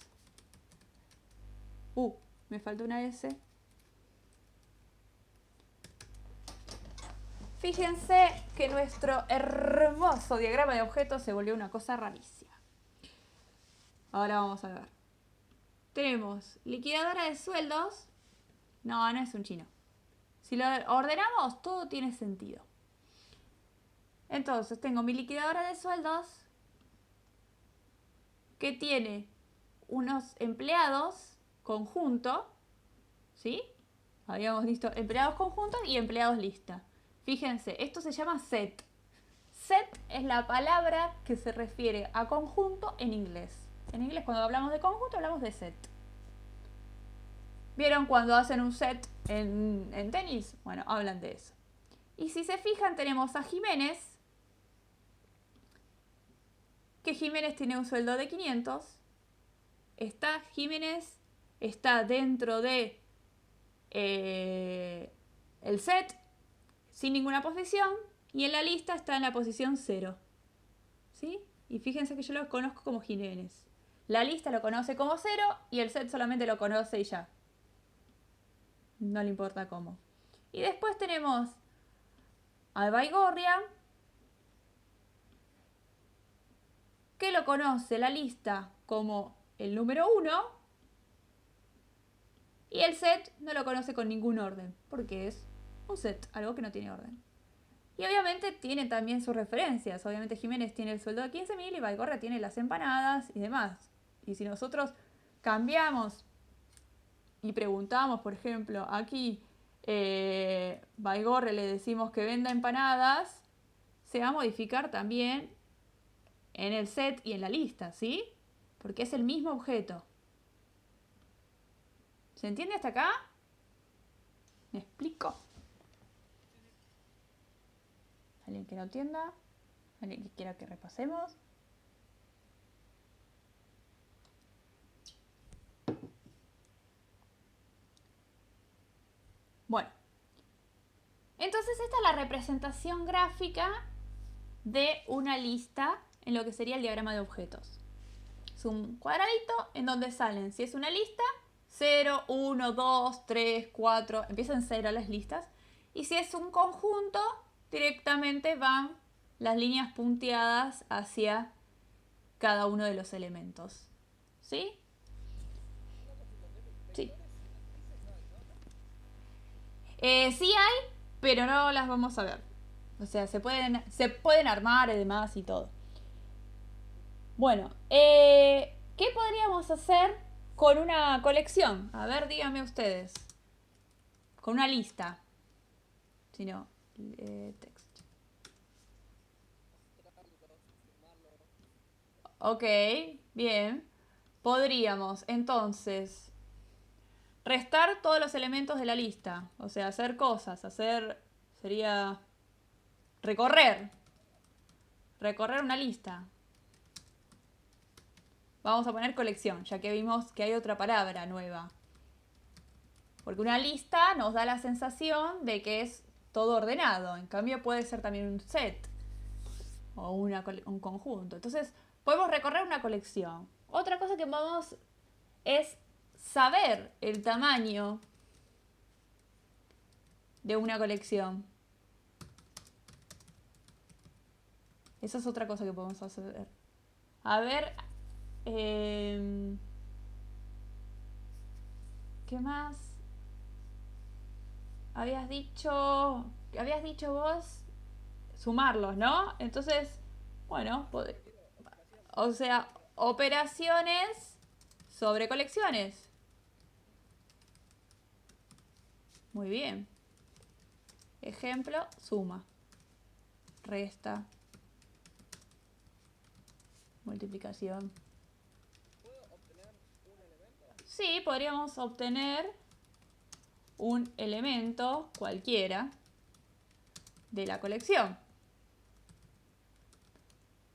A: Me falta una S. Fíjense que nuestro hermoso diagrama de objetos se volvió una cosa rarísima. Ahora vamos a ver. Tenemos liquidadora de sueldos. No es un chino. Si lo ordenamos, todo tiene sentido. Entonces tengo mi liquidadora de sueldos que tiene unos empleados conjunto, ¿sí? Habíamos visto empleados conjuntos y empleados lista. Fíjense, esto se llama set. Set es la palabra que se refiere a conjunto en inglés. En inglés cuando hablamos de conjunto hablamos de set. ¿Vieron cuando hacen un set en tenis? Bueno, hablan de eso. Y si se fijan tenemos a Jiménez, que Jiménez tiene un sueldo de 500. Jiménez está dentro de el set sin ninguna posición y en la lista está en la posición 0. ¿Sí? Y fíjense que yo lo conozco como Jiménez. La lista lo conoce como 0 y el set solamente lo conoce y ya. No le importa cómo. Y después tenemos a Baigorria, que lo conoce la lista como el número 1 y el set no lo conoce con ningún orden, porque es un set, algo que no tiene orden. Y obviamente tiene también sus referencias. Obviamente Jiménez tiene el sueldo de 15.000 y Baigorria tiene las empanadas y demás. Y si nosotros cambiamos y preguntamos, por ejemplo, aquí Baigorre le decimos que venda empanadas, se va a modificar también en el set y en la lista, ¿sí? Porque es el mismo objeto. ¿Se entiende hasta acá? ¿Me explico? ¿Alguien que no entienda? ¿Alguien que quiera que repasemos? Bueno, entonces esta es la representación gráfica de una lista en lo que sería el diagrama de objetos. Es un cuadradito en donde salen, si es una lista, 0, 1, 2, 3, 4, empiezan 0 las listas. Y si es un conjunto, directamente van las líneas punteadas hacia cada uno de los elementos. ¿Sí? Sí. Sí hay, pero no las vamos a ver. O sea, se pueden armar y demás y todo. Bueno, ¿qué podríamos hacer con una colección? A ver, díganme ustedes. Con una lista. Si no, text. Ok, bien. Podríamos entonces restar todos los elementos de la lista. O sea, hacer cosas. Sería recorrer. Recorrer una lista. Vamos a poner colección, ya que vimos que hay otra palabra nueva. Porque una lista nos da la sensación de que es todo ordenado. En cambio puede ser también un set o un conjunto. Entonces podemos recorrer una colección. Otra cosa que podemos es saber el tamaño de una colección. Esa es otra cosa que podemos hacer. A ver, ¿qué más? Habías dicho vos sumarlos, ¿no? Entonces, bueno, o sea, operaciones sobre colecciones. Muy bien. Ejemplo, suma, resta, multiplicación.
B: ¿Puedo obtener un elemento?
A: Sí, podríamos obtener un elemento cualquiera de la colección.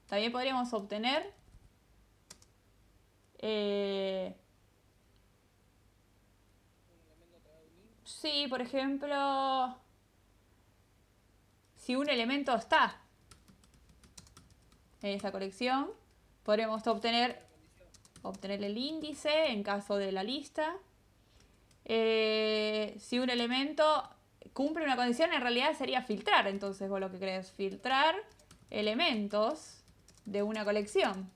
A: También podríamos obtener
B: ¿Un elemento a través de un int?
A: sí, por ejemplo, si un elemento está en esta colección, podremos obtener el índice en caso de la lista. Si un elemento cumple una condición, en realidad sería filtrar. Entonces vos lo que querés filtrar elementos de una colección.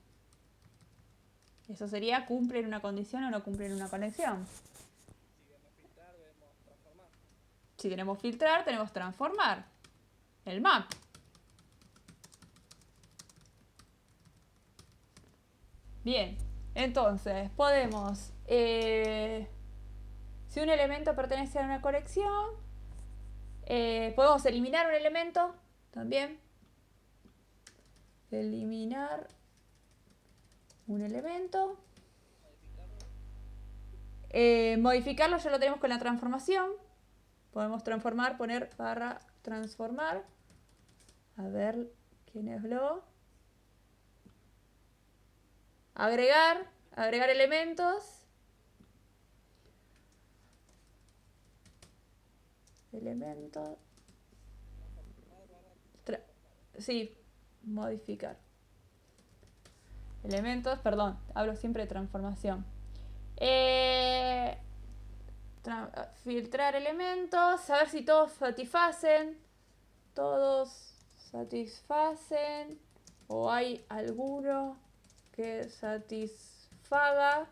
A: Eso sería cumplen una condición o no cumplen una condición.
B: Si queremos filtrar,
A: Si tenemos filtrar,
B: debemos transformar.
A: tenemos transformar. El map. Bien, entonces podemos, si un elemento pertenece a una colección, podemos eliminar un elemento también. Eliminar un elemento. Modificarlo ya lo tenemos con la transformación. Podemos transformar, poner barra transformar. A ver, ¿quién es lo? Agregar elementos. Elementos. Sí, modificar. Elementos, perdón, hablo siempre de transformación. Filtrar elementos, saber si todos satisfacen. Todos satisfacen. O hay alguno que satisfaga.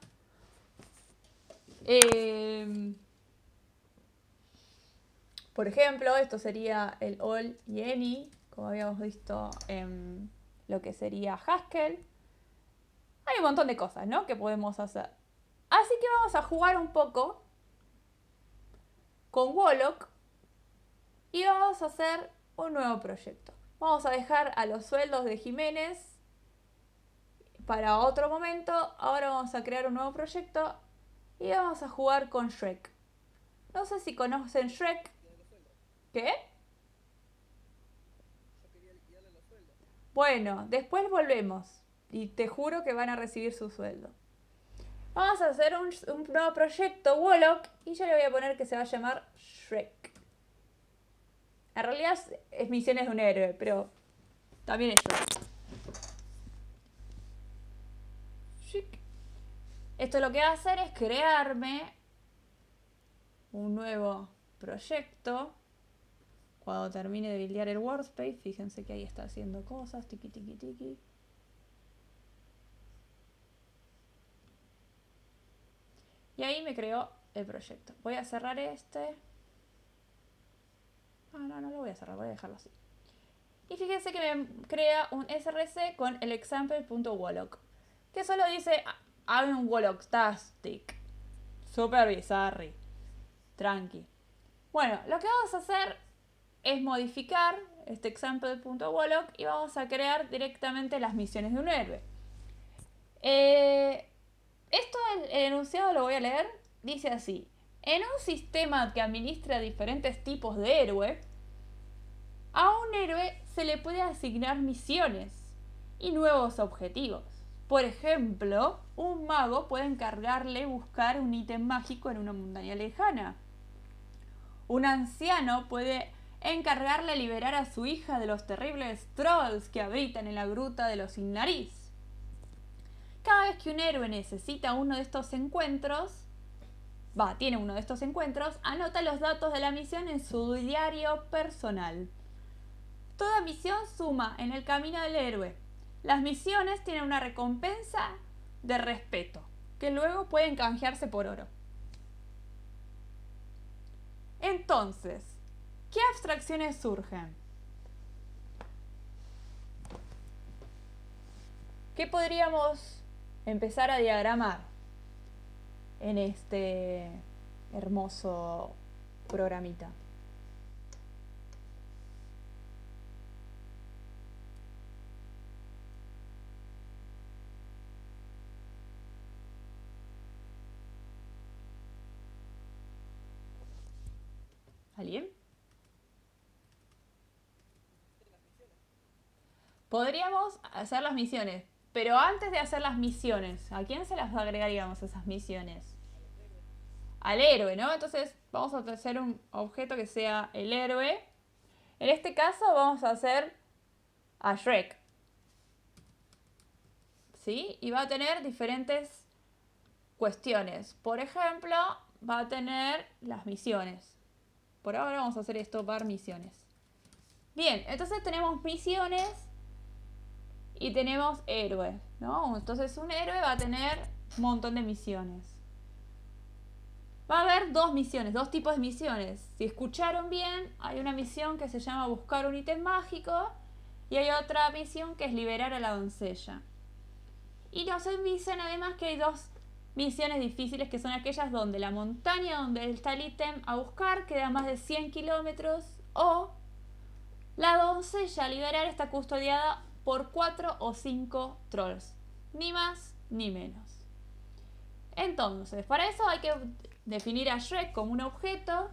A: Por ejemplo, esto sería el all y any, como habíamos visto en lo que sería Haskell. Hay un montón de cosas, ¿no?, que podemos hacer. Así que vamos a jugar un poco con Wolock y vamos a hacer un nuevo proyecto. Vamos a dejar a los sueldos de Jiménez para otro momento. Ahora vamos a crear un nuevo proyecto y vamos a jugar con Shrek. No sé si conocen Shrek. ¿Qué?
B: Yo quería liquidarle los sueldos.
A: Bueno, después volvemos y te juro que van a recibir su sueldo. Vamos a hacer un nuevo proyecto Wolock y yo le voy a poner que se va a llamar Shrek. En realidad es Misiones de un Héroe, pero también es Shrek. Shrek. Esto lo que va a hacer es crearme un nuevo proyecto. Cuando termine de buildear el workspace, fíjense que ahí está haciendo cosas, tiki tiki tiki. Y ahí me creó el proyecto. Voy a cerrar este. No lo voy a cerrar, voy a dejarlo así. Y fíjense que me crea un src con el example.wolock, que solo dice I'm Wolocktastic. Super bizarri. Tranqui. Bueno, lo que vamos a hacer es modificar este example.wolock y vamos a crear directamente las misiones de un héroe. Esto, el enunciado lo voy a leer. Dice así: en un sistema que administra diferentes tipos de héroe, a un héroe se le puede asignar misiones y nuevos objetivos. Por ejemplo, un mago puede encargarle buscar un ítem mágico en una montaña lejana. Un anciano puede encargarle liberar a su hija de los terribles trolls que habitan en la gruta de los sin nariz. Cada vez que un héroe necesita uno de estos encuentros, tiene uno de estos encuentros, anota los datos de la misión en su diario personal. Toda misión suma en el camino del héroe. Las misiones tienen una recompensa de respeto, que luego pueden canjearse por oro. Entonces, ¿qué abstracciones surgen? ¿Qué podríamos empezar a diagramar en este hermoso programita? ¿Alguien? Podríamos hacer las misiones, pero antes de hacer las misiones, ¿a quién se las agregaríamos esas misiones? Al héroe, ¿no? Entonces vamos a hacer un objeto que sea el héroe. En este caso vamos a hacer a Shrek. ¿Sí? Y va a tener diferentes cuestiones. Por ejemplo, va a tener las misiones. Por ahora vamos a hacer esto par misiones. Bien, entonces tenemos misiones y tenemos héroe, ¿no? Entonces un héroe va a tener un montón de misiones. Va a haber dos misiones, dos tipos de misiones. Si escucharon bien, hay una misión que se llama buscar un ítem mágico y hay otra misión que es liberar a la doncella. Y nos dicen además que hay dos misiones difíciles, que son aquellas donde la montaña donde está el ítem a buscar queda a más de 100 kilómetros, o la doncella a liberar está custodiada por 4 o 5 trolls. Ni más ni menos. Entonces, para eso hay que definir a Shrek como un objeto.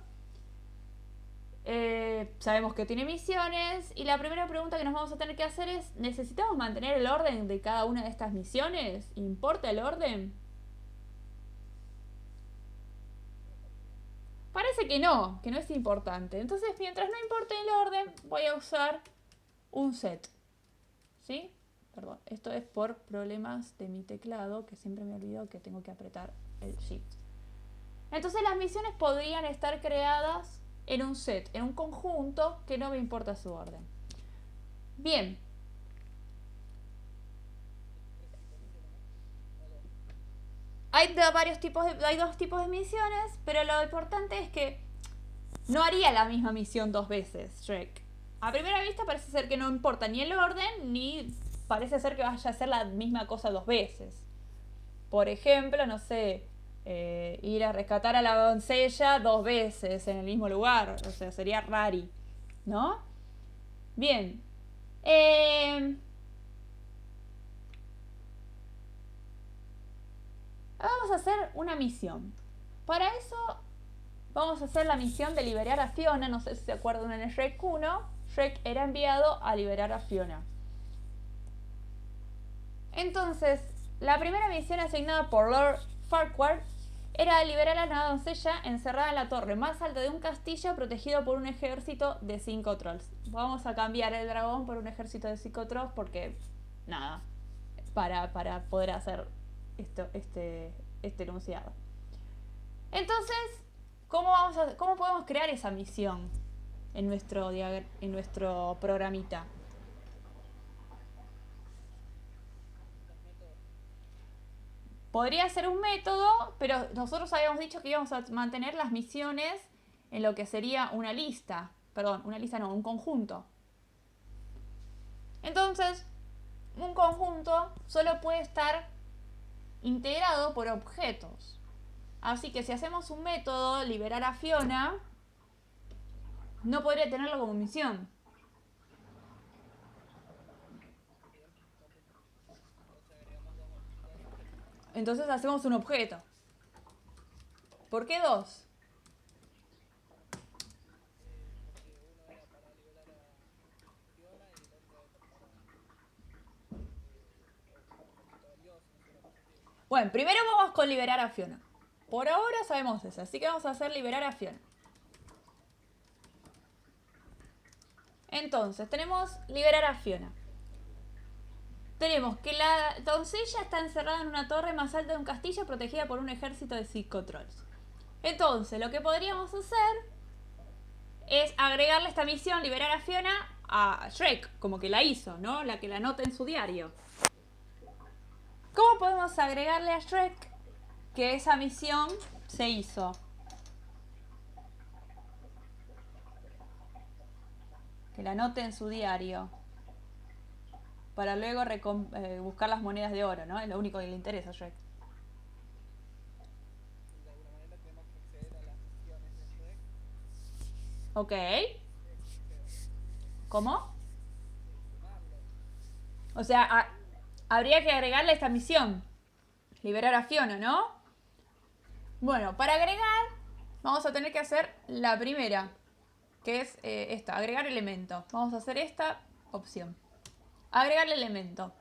A: Sabemos que tiene misiones. Y la primera pregunta que nos vamos a tener que hacer es: ¿necesitamos mantener el orden de cada una de estas misiones? ¿Importa el orden? Parece que no es importante. Entonces, mientras no importe el orden, voy a usar un set. ¿Sí? Perdón, esto es por problemas de mi teclado, que siempre me olvido que tengo que apretar el Shift. Entonces las misiones podrían estar creadas en un set, en un conjunto, que no me importa su orden. Bien. Hay dos tipos de misiones, pero lo importante es que no haría la misma misión dos veces, Shrek. A primera vista parece ser que no importa ni el orden, ni parece ser que vaya a hacer la misma cosa dos veces. Por ejemplo, no sé, ir a rescatar a la doncella 2 veces en el mismo lugar. O sea, sería rari, ¿no? Bien. Vamos a hacer una misión. Para eso vamos a hacer la misión de liberar a Fiona. No sé si se acuerdan en el Shrek 1. Shrek era enviado a liberar a Fiona. Entonces, la primera misión asignada por Lord Farquaad era liberar a la doncella encerrada en la torre más alta de un castillo protegido por un ejército de 5 trolls. Vamos a cambiar el dragón por un ejército de 5 trolls porque, nada, para poder hacer este enunciado. Entonces, ¿cómo podemos crear esa misión en nuestro programita? Podría ser un método, pero nosotros habíamos dicho que íbamos a mantener las misiones en lo que sería una lista. Perdón, una lista no, un conjunto. Entonces, un conjunto solo puede estar integrado por objetos. Así que si hacemos un método, liberar a Fiona, no podría tenerlo como misión. Entonces hacemos un objeto. ¿Por qué 2?
B: Porque uno era para liberar a Fiona y el otro era para objeto valioso, no sé, una cosa así.
A: Bueno, primero vamos con liberar a Fiona. Por ahora sabemos eso, así que vamos a hacer liberar a Fiona. Entonces, tenemos liberar a Fiona. Tenemos que la doncella está encerrada en una torre más alta de un castillo protegida por un ejército de psicotrolls. Entonces, lo que podríamos hacer es agregarle esta misión, liberar a Fiona, a Shrek, como que la hizo, ¿no? La que la anota en su diario. ¿Cómo podemos agregarle a Shrek que esa misión se hizo? Que la anote en su diario. Para luego buscar las monedas de oro, ¿no? Es lo único que le interesa a Shrek.
B: De alguna manera tenemos que acceder a las misiones de Shrek.
A: Ok.
B: Creo.
A: ¿Cómo?
B: Seleccionarlo.
A: O sea, habría que agregarle esta misión. Liberar a Fiona, ¿no? Bueno, para agregar, vamos a tener que hacer la primera, que es esta, agregar elemento. Vamos a hacer esta opción. Agregar elemento.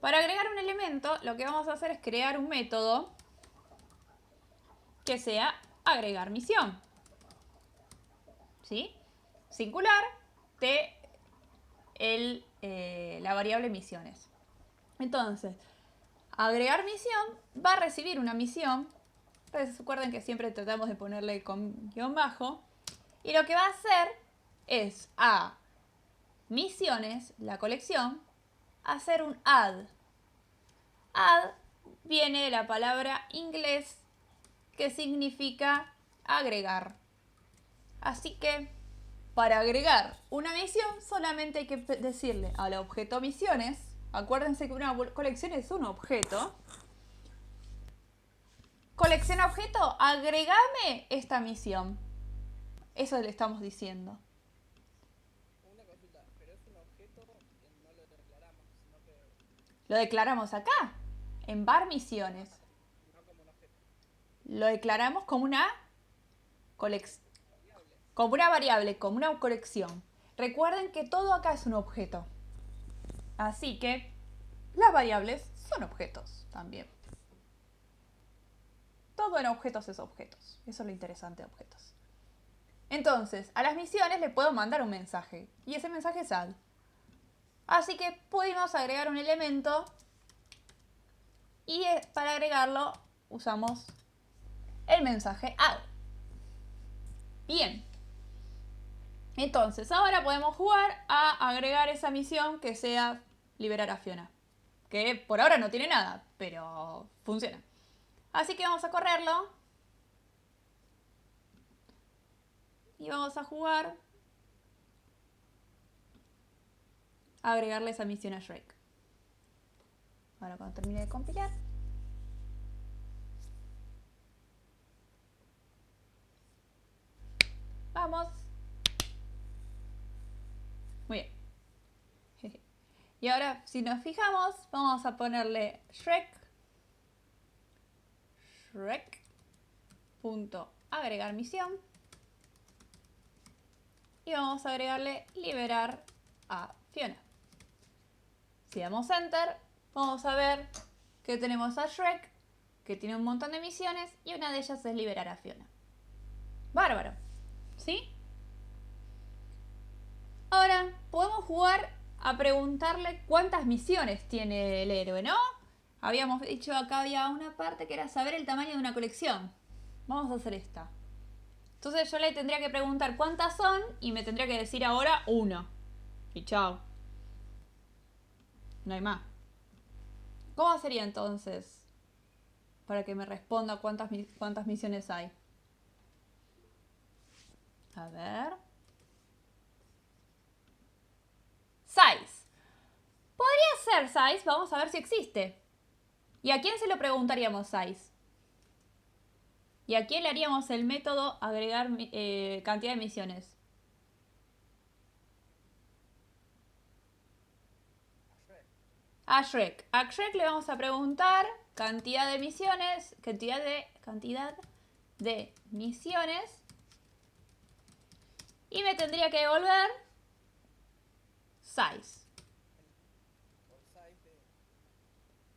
A: Para agregar un elemento, lo que vamos a hacer es crear un método que sea agregar misión. ¿Sí? Singular de la variable misiones. Entonces, agregar misión va a recibir una misión. Recuerden que siempre tratamos de ponerle con guión bajo. Y lo que va a hacer es a misiones, la colección, hacer un add. Add viene de la palabra inglés que significa agregar. Así que para agregar una misión solamente hay que decirle al objeto misiones. Acuérdense que una colección es un objeto. Colección objeto, agregame esta misión. Eso le estamos diciendo.
B: Una consulta, pero es un objeto que no lo declaramos, sino que
A: Lo declaramos acá, en var misiones.
B: no como un objeto.
A: Lo declaramos como una
B: Variable.
A: variable, como una colección. Recuerden que todo acá es un objeto. Así que las variables son objetos también. Todo en objetos es objetos. Eso es lo interesante de objetos. Entonces, a las misiones le puedo mandar un mensaje. Y ese mensaje es add. Así que pudimos agregar un elemento. Y para agregarlo usamos el mensaje add. Bien. Entonces, ahora podemos jugar a agregar esa misión que sea liberar a Fiona. Que por ahora no tiene nada, pero funciona. Así que vamos a correrlo. Y vamos a jugar a agregarle esa misión a Shrek. Ahora cuando termine de compilar. Vamos. Muy bien. Y ahora, si nos fijamos, vamos a ponerle Shrek.agregar misión. Y vamos a agregarle liberar a Fiona. Si damos Enter, vamos a ver que tenemos a Shrek, que tiene un montón de misiones, y una de ellas es liberar a Fiona. Bárbaro. ¿Sí? Ahora, podemos jugar a preguntarle cuántas misiones tiene el héroe, ¿no? Habíamos dicho acá había una parte que era saber el tamaño de una colección. Vamos a hacer esta. Entonces yo le tendría que preguntar cuántas son y me tendría que decir ahora 1. Y chao. No hay más. ¿Cómo sería entonces? Para que me responda cuántas misiones hay. A ver. Size. Podría ser size. Vamos a ver si existe. ¿Y a quién se lo preguntaríamos size? ¿Y a quién le haríamos el método agregar cantidad de misiones? A Shrek. A Shrek le vamos a preguntar cantidad de misiones. Cantidad de misiones. Y me tendría que devolver size.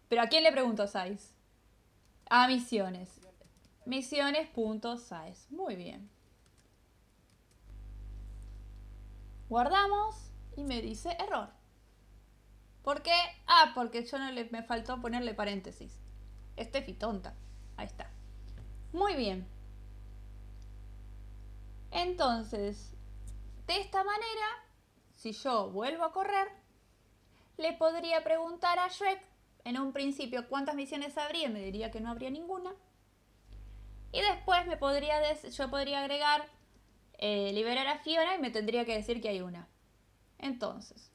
A: ¿Pero a quién le pregunto size? A misiones. Misiones.size. Muy bien. Guardamos y me dice error. ¿Por qué? Ah, porque me faltó ponerle paréntesis. Estefi tonta. Ahí está. Muy bien. Entonces, de esta manera, si yo vuelvo a correr, le podría preguntar a Shrek en un principio cuántas misiones habría, me diría que no habría ninguna. Y después yo podría agregar liberar a Fiona y me tendría que decir que hay una. Entonces,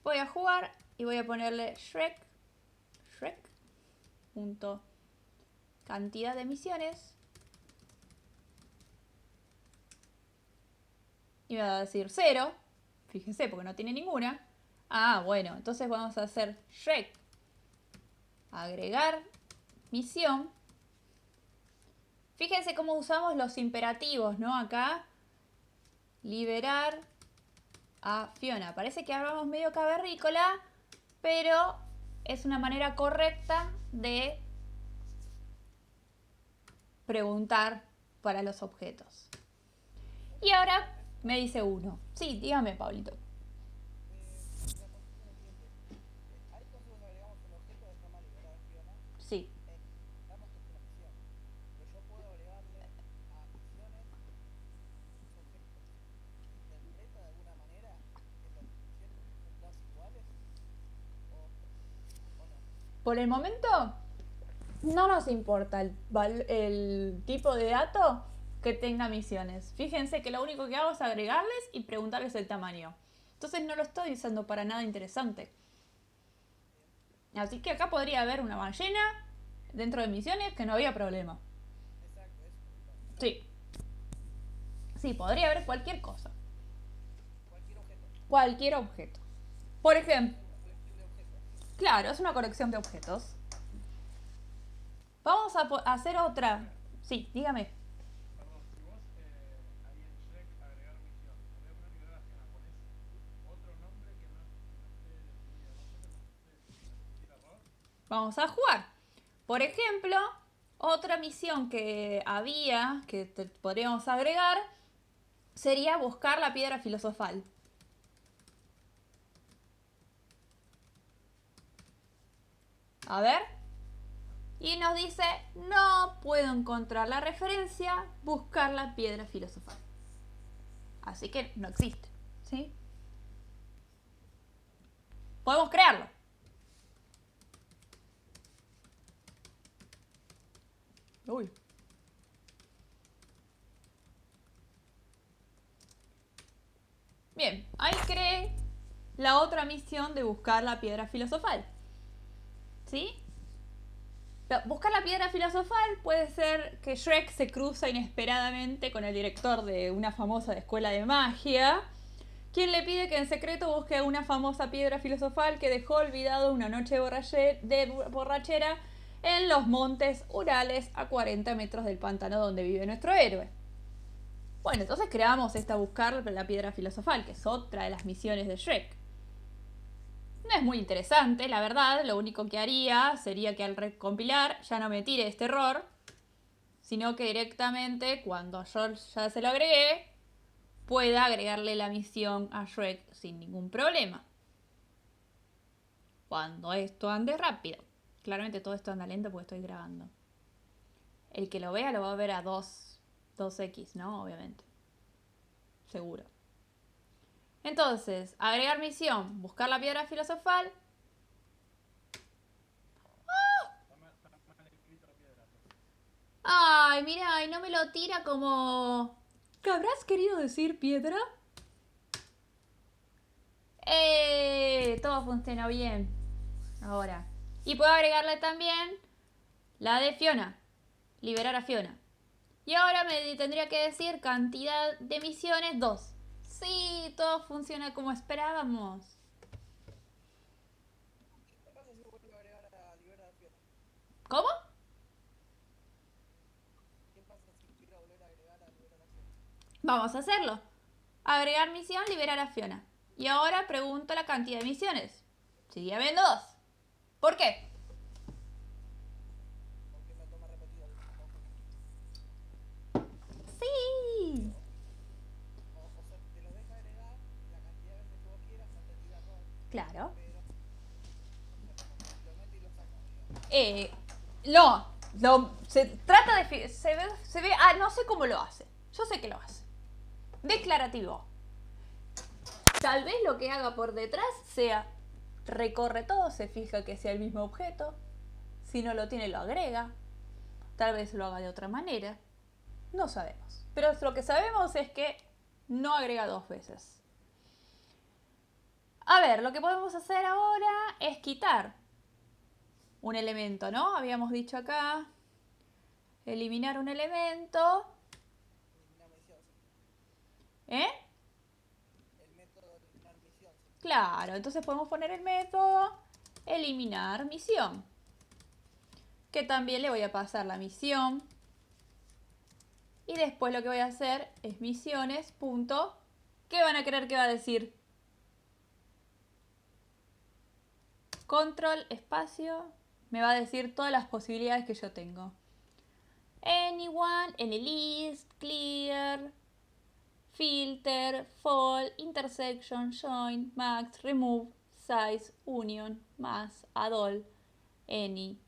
A: voy a jugar y voy a ponerle Shrek. Cantidad de misiones. Y me va a decir 0. Fíjense, porque no tiene ninguna. Ah, bueno, entonces vamos a hacer Shrek. Agregar misión. Fíjense cómo usamos los imperativos, ¿no? Acá. Liberar a Fiona. Parece que hablamos medio cavernícola, pero es una manera correcta de preguntar para los objetos. Y ahora me dice 1. Sí, dígame, Pablito.
B: Ahí nosotros agregamos un objeto que se llama liberar a Fiona.
A: Sí.
B: Damos que es una misión. Pero yo puedo agregarle a misiones objetos. ¿Interpreta de alguna manera que las misiones son todas iguales? ¿O no?
A: Por el momento no nos importa el tipo de dato que tenga misiones. Fíjense que lo único que hago es agregarles y preguntarles el tamaño. Entonces no lo estoy usando para nada interesante. Así que acá podría haber una ballena dentro de misiones que no había problema.
B: Exacto, eso.
A: Sí. Sí, podría haber cualquier cosa.
B: Cualquier objeto.
A: Cualquier objeto. Por ejemplo,
B: Una colección de objetos.
A: claro, es una colección de objetos. Vamos a hacer otra. Sí, dígame.
C: Perdón, si vos ahí en Shrek agregar misión, en vez de poner liberar a Fiona, pones otro nombre que no esté definido, no sé, no sé, error.
A: Vamos a jugar. Por ejemplo, otra misión que había, que podríamos agregar, sería buscar la piedra filosofal. A ver. Y nos dice, no puedo encontrar la referencia, buscar la piedra filosofal. Así que no existe, ¿sí? Podemos crearlo. Uy. Bien, ahí creé la otra misión de buscar la piedra filosofal. ¿Sí? Buscar la piedra filosofal puede ser que Shrek se cruza inesperadamente con el director de una famosa escuela de magia, quien le pide que en secreto busque una famosa piedra filosofal que dejó olvidado una noche de borrachera en los montes Urales a 40 metros del pantano donde vive nuestro héroe. Bueno, entonces creamos esta buscar la piedra filosofal, que es otra de las misiones de Shrek. No es muy interesante, la verdad. Lo único que haría sería que al recompilar ya no me tire este error, sino que directamente, cuando yo ya se lo agregué, pueda agregarle la misión a Shrek sin ningún problema. Cuando esto ande rápido. Claramente todo esto anda lento porque estoy grabando. El que lo vea lo va a ver a 2x, ¿no? Obviamente. Seguro. Entonces, agregar misión, buscar la piedra filosofal.
C: Está mal escrito piedra.
A: Ay, mira, y no me lo tira como... ¿Qué habrás querido decir, piedra? Todo funciona bien. Ahora. Y puedo agregarle también la de Fiona. Liberar a Fiona. Y ahora me tendría que decir cantidad de misiones 2. Sí, todo funciona como esperábamos.
B: ¿Qué pasa si vuelvo a agregar a Liberar a Fiona?
A: ¿Cómo?
B: ¿Qué pasa si quiero volver a agregar a Liberar a Fiona?
A: Vamos a hacerlo. Agregar misión, liberar a Fiona. Y ahora pregunto la cantidad de misiones. Sigue habiendo 2. ¿Por qué?
B: Porque me toma repetido el conjunto.
A: Sí.
B: O sea, te los deja agregar la cantidad de veces que vos quieras, no entendí el error,
A: Claro.
B: pero, o sea, como que lo mete y lo saca, digamos.
A: Se trata de... Se ve... Ah, no sé cómo lo hace. Yo sé que lo hace. Declarativo. Tal vez lo que haga por detrás sea... Recorre todo, se fija que sea el mismo objeto. Si no lo tiene, lo agrega. Tal vez lo haga de otra manera. No sabemos. Pero lo que sabemos es que no agrega 2 veces. A ver, lo que podemos hacer ahora es quitar un elemento, ¿no? Habíamos dicho acá, eliminar un elemento.
B: Eliminar misión, sí.
A: ¿Eh?
B: El método de eliminar misión, sí.
A: Claro, entonces podemos poner el método eliminar misión. Que también le voy a pasar la misión. Y después lo que voy a hacer es misiones, punto. ¿Qué van a creer que va a decir? Control, espacio. Me va a decir todas las posibilidades que yo tengo. Anyone, any list, clear, filter, fall, intersection, join, max, remove, size, union, mass, add all, any,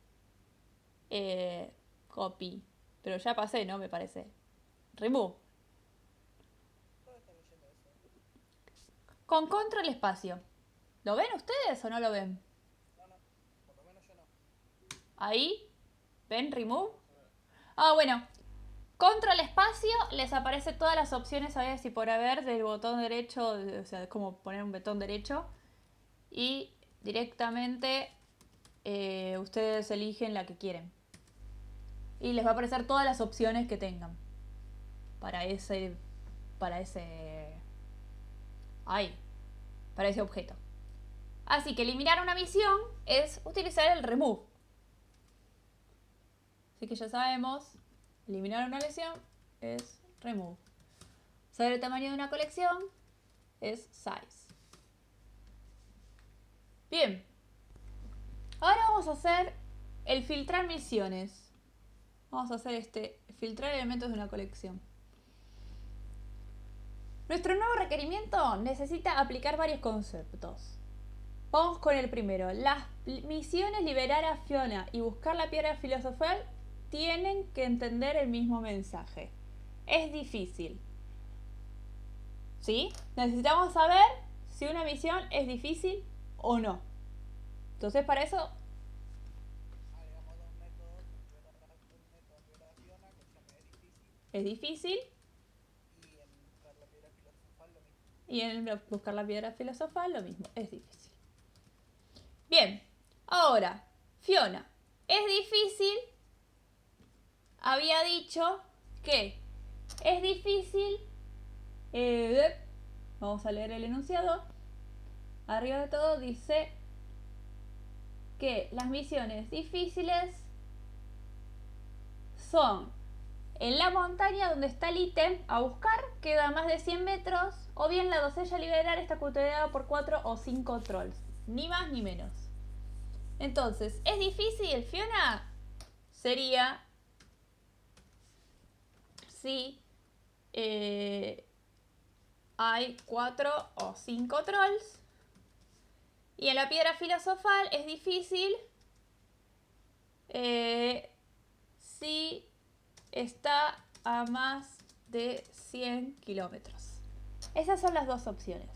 A: copy. Pero ya pasé, ¿no? Me parece. Remove.
B: ¿Dónde está leyendo eso?
A: Con control espacio. ¿Lo ven ustedes o no lo ven?
B: No, no, por lo menos yo no.
A: Ahí. ¿Ven? Remove. Ah, bueno. Control espacio les aparece todas las opciones a ver si por haber del botón derecho, o sea, es como poner un botón derecho y directamente ustedes eligen la que quieren. Y les va a aparecer todas las opciones que tengan para ese ay, para ese objeto. Así que eliminar una misión es utilizar el remove. Así que ya sabemos, eliminar una lesión es remove. Saber el tamaño de una colección es size. Bien. Ahora vamos a hacer el filtrar misiones. Vamos a hacer filtrar elementos de una colección. Nuestro nuevo requerimiento necesita aplicar varios conceptos. Vamos con el primero. Las misiones liberar a Fiona y buscar la piedra filosofal tienen que entender el mismo mensaje. Es difícil. ¿Sí? Necesitamos saber si una misión es difícil o no. Entonces para eso
B: Agregamos dos métodos, un método en liberar a Fiona, que se llama es difícil,
A: es difícil
B: y en buscar la piedra filosofal lo mismo.
A: y en buscar la piedra filosofal lo mismo, es difícil. Bien, ahora, Fiona. es difícil, había dicho que es difícil, vamos a leer el enunciado, arriba de todo dice que las misiones difíciles son en la montaña donde está el ítem a buscar, queda a más de 100 metros, o bien la doncella a liberar está custodiada por 4 o 5 trolls, ni más ni menos. Entonces, ¿es difícil, Fiona? Sería si hay 4 o 5 trolls. Y en la piedra filosofal es difícil si está a más de 100 kilómetros. Esas son las dos opciones.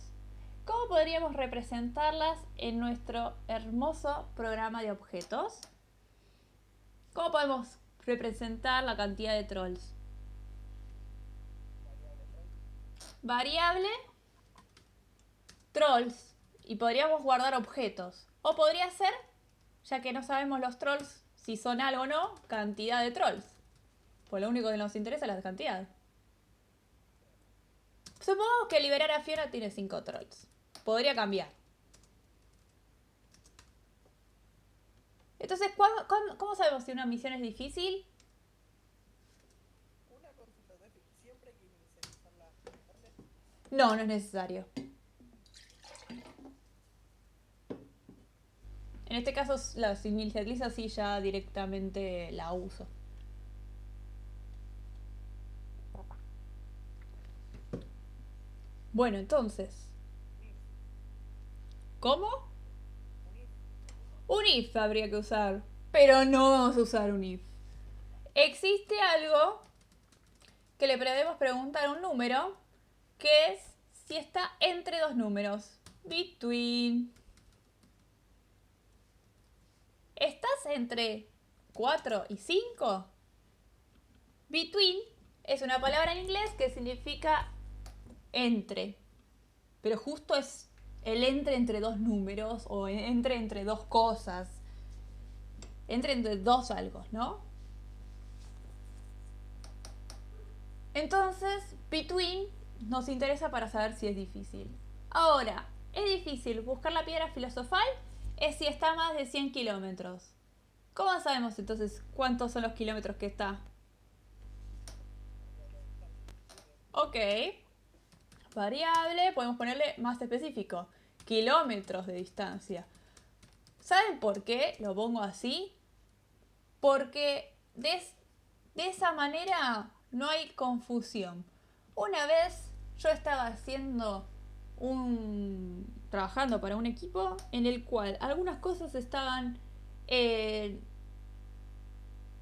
A: ¿Cómo podríamos representarlas en nuestro hermoso programa de objetos? ¿Cómo podemos representar la cantidad de trolls? Variable trolls. Y podríamos guardar objetos. O podría ser, ya que no sabemos los trolls si son algo o no, cantidad de trolls. Pues lo único que nos interesa es la cantidad. Supongamos que liberar a Fiona tiene 5 trolls. Podría cambiar. Entonces, ¿cómo sabemos si una misión es difícil?
B: Una consulta, siempre hay que inicializar la frase.
A: No, no es necesario. En este caso, la inicializo así ya directamente la uso. Bueno, entonces. ¿Cómo? Un if habría que usar. Pero no vamos a usar un if. Existe algo que le podemos preguntar a un número, que es si está entre dos números. Between. ¿Estás entre 4 y 5? Between es una palabra en inglés que significa entre. Pero justo es el entre dos números o entre dos cosas. Entre dos algo, ¿no? Entonces, between nos interesa para saber si es difícil. Ahora, ¿es difícil buscar la piedra filosofal? Es si está a más de 100 kilómetros. ¿Cómo sabemos entonces cuántos son los kilómetros que está? Ok. Variable, podemos ponerle más específico. Kilómetros de distancia. ¿Saben por qué lo pongo así? Porque de esa manera no hay confusión. Una vez yo estaba trabajando para un equipo en el cual algunas cosas estaban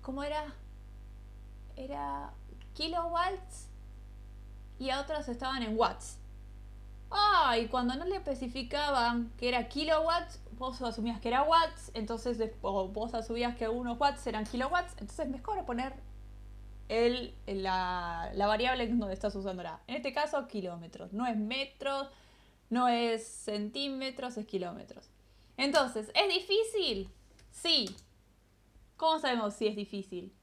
A: ¿cómo era? Era kilowatts y a otras estaban en watts. Y cuando no le especificaban que era kilowatts, vos asumías que era watts, entonces vos asumías que unos watts eran kilowatts, entonces mejor poner la variable en donde estás usándola. En este caso, kilómetros. No es metros, no es centímetros, es kilómetros. Entonces, ¿es difícil? Sí. ¿Cómo sabemos si es difícil?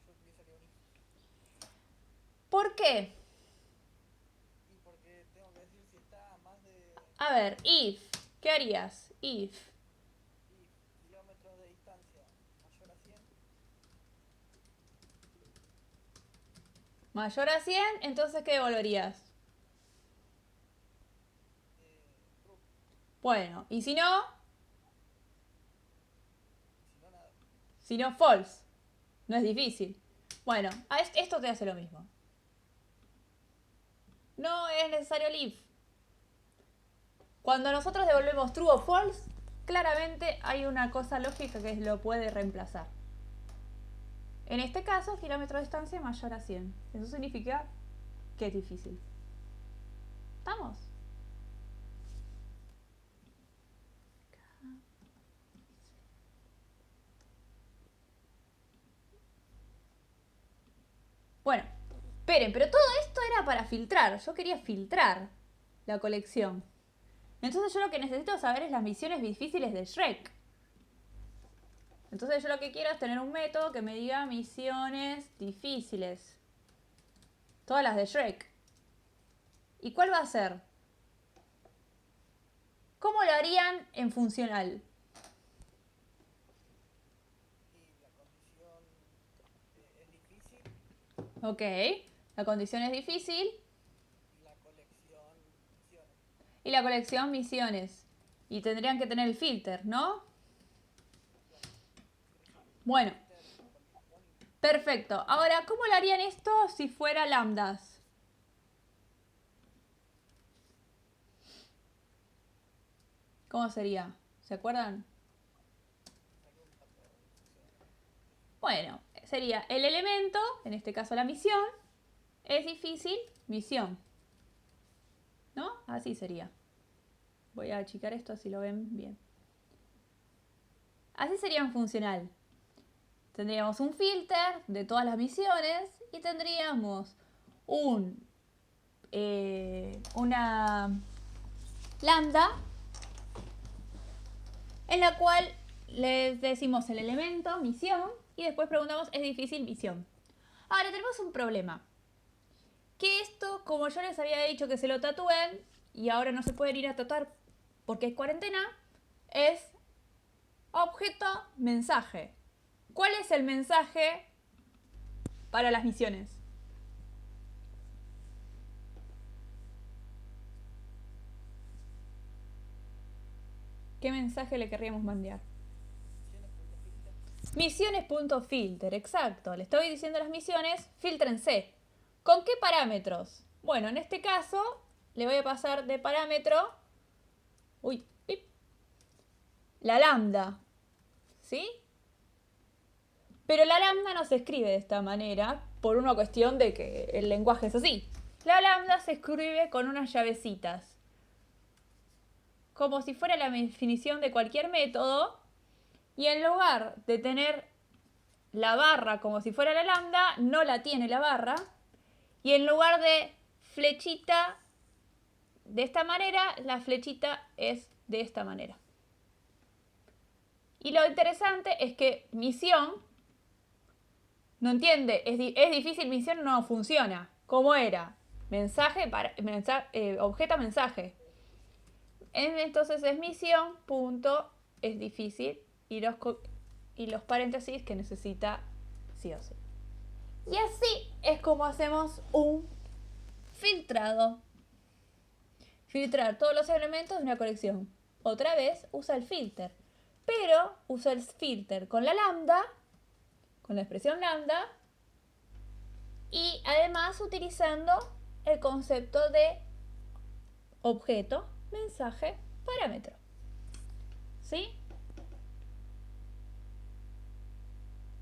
B: Yo utilizaría un if.
A: ¿Por qué?
B: Y porque tengo que decir si está a más de
A: A ver, if. ¿Qué harías? If.
B: kilómetros de distancia mayor a 100.
A: Mayor a 100, entonces ¿qué devolverías?
B: True.
A: Bueno, y si no,
B: Si no, nada.
A: si no, false. No es difícil. Bueno, esto te hace lo mismo. No es necesario el if. Cuando nosotros devolvemos true o false, claramente hay una cosa lógica que lo puede reemplazar. En este caso, kilómetro de distancia mayor a 100. Eso significa que es difícil. ¿Estamos? Bueno, esperen, pero todo esto era para filtrar. Yo quería filtrar la colección. Entonces yo lo que necesito saber es las misiones difíciles de Shrek. Entonces yo lo que quiero es tener un método que me diga misiones difíciles. Todas las de Shrek. ¿Y cuál va a ser? ¿Cómo lo harían en funcional?
B: Y la condición es difícil
A: Ok, la condición es difícil
B: y la colección misiones.
A: y la colección misiones. Y tendrían que tener el filter, ¿no? Bueno, perfecto. Ahora, ¿cómo lo harían esto si fuera lambdas? ¿Cómo sería? ¿Se acuerdan? Bueno, sería el elemento, en este caso la misión, es difícil, misión. ¿No? Así sería. Voy a achicar esto así lo ven bien. Así sería en funcional. Tendríamos un filter de todas las misiones y tendríamos una lambda en la cual les decimos el elemento, misión, y después preguntamos, ¿es difícil misión? Ahora tenemos un problema. Que esto, como yo les había dicho que se lo tatúen, y ahora no se pueden ir a tatuar porque es cuarentena, es objeto mensaje. ¿Cuál es el mensaje para las misiones? ¿Qué mensaje le querríamos mandar? Misiones.filter, exacto. Le estoy diciendo a las misiones, filtrense. ¿Con qué parámetros? Bueno, en este caso, le voy a pasar de parámetro, la lambda, ¿sí? Pero la lambda no se escribe de esta manera por una cuestión de que el lenguaje es así. La lambda se escribe con unas llavecitas. Como si fuera la definición de cualquier método. Y en lugar de tener la barra como si fuera la lambda, no la tiene la barra. Y en lugar de flechita de esta manera, la flechita es de esta manera. Y lo interesante es que misión no entiende, es difícil misión, no funciona. ¿Cómo era? Objeto mensaje. Entonces es misión, punto, es difícil, y los paréntesis que necesita sí o sí. Y así es como hacemos un filtrado. Filtrar todos los elementos de una colección. Otra vez usa el filter, pero usa el filter con la lambda, con la expresión lambda, y además utilizando el concepto de objeto, mensaje, parámetro. ¿Sí?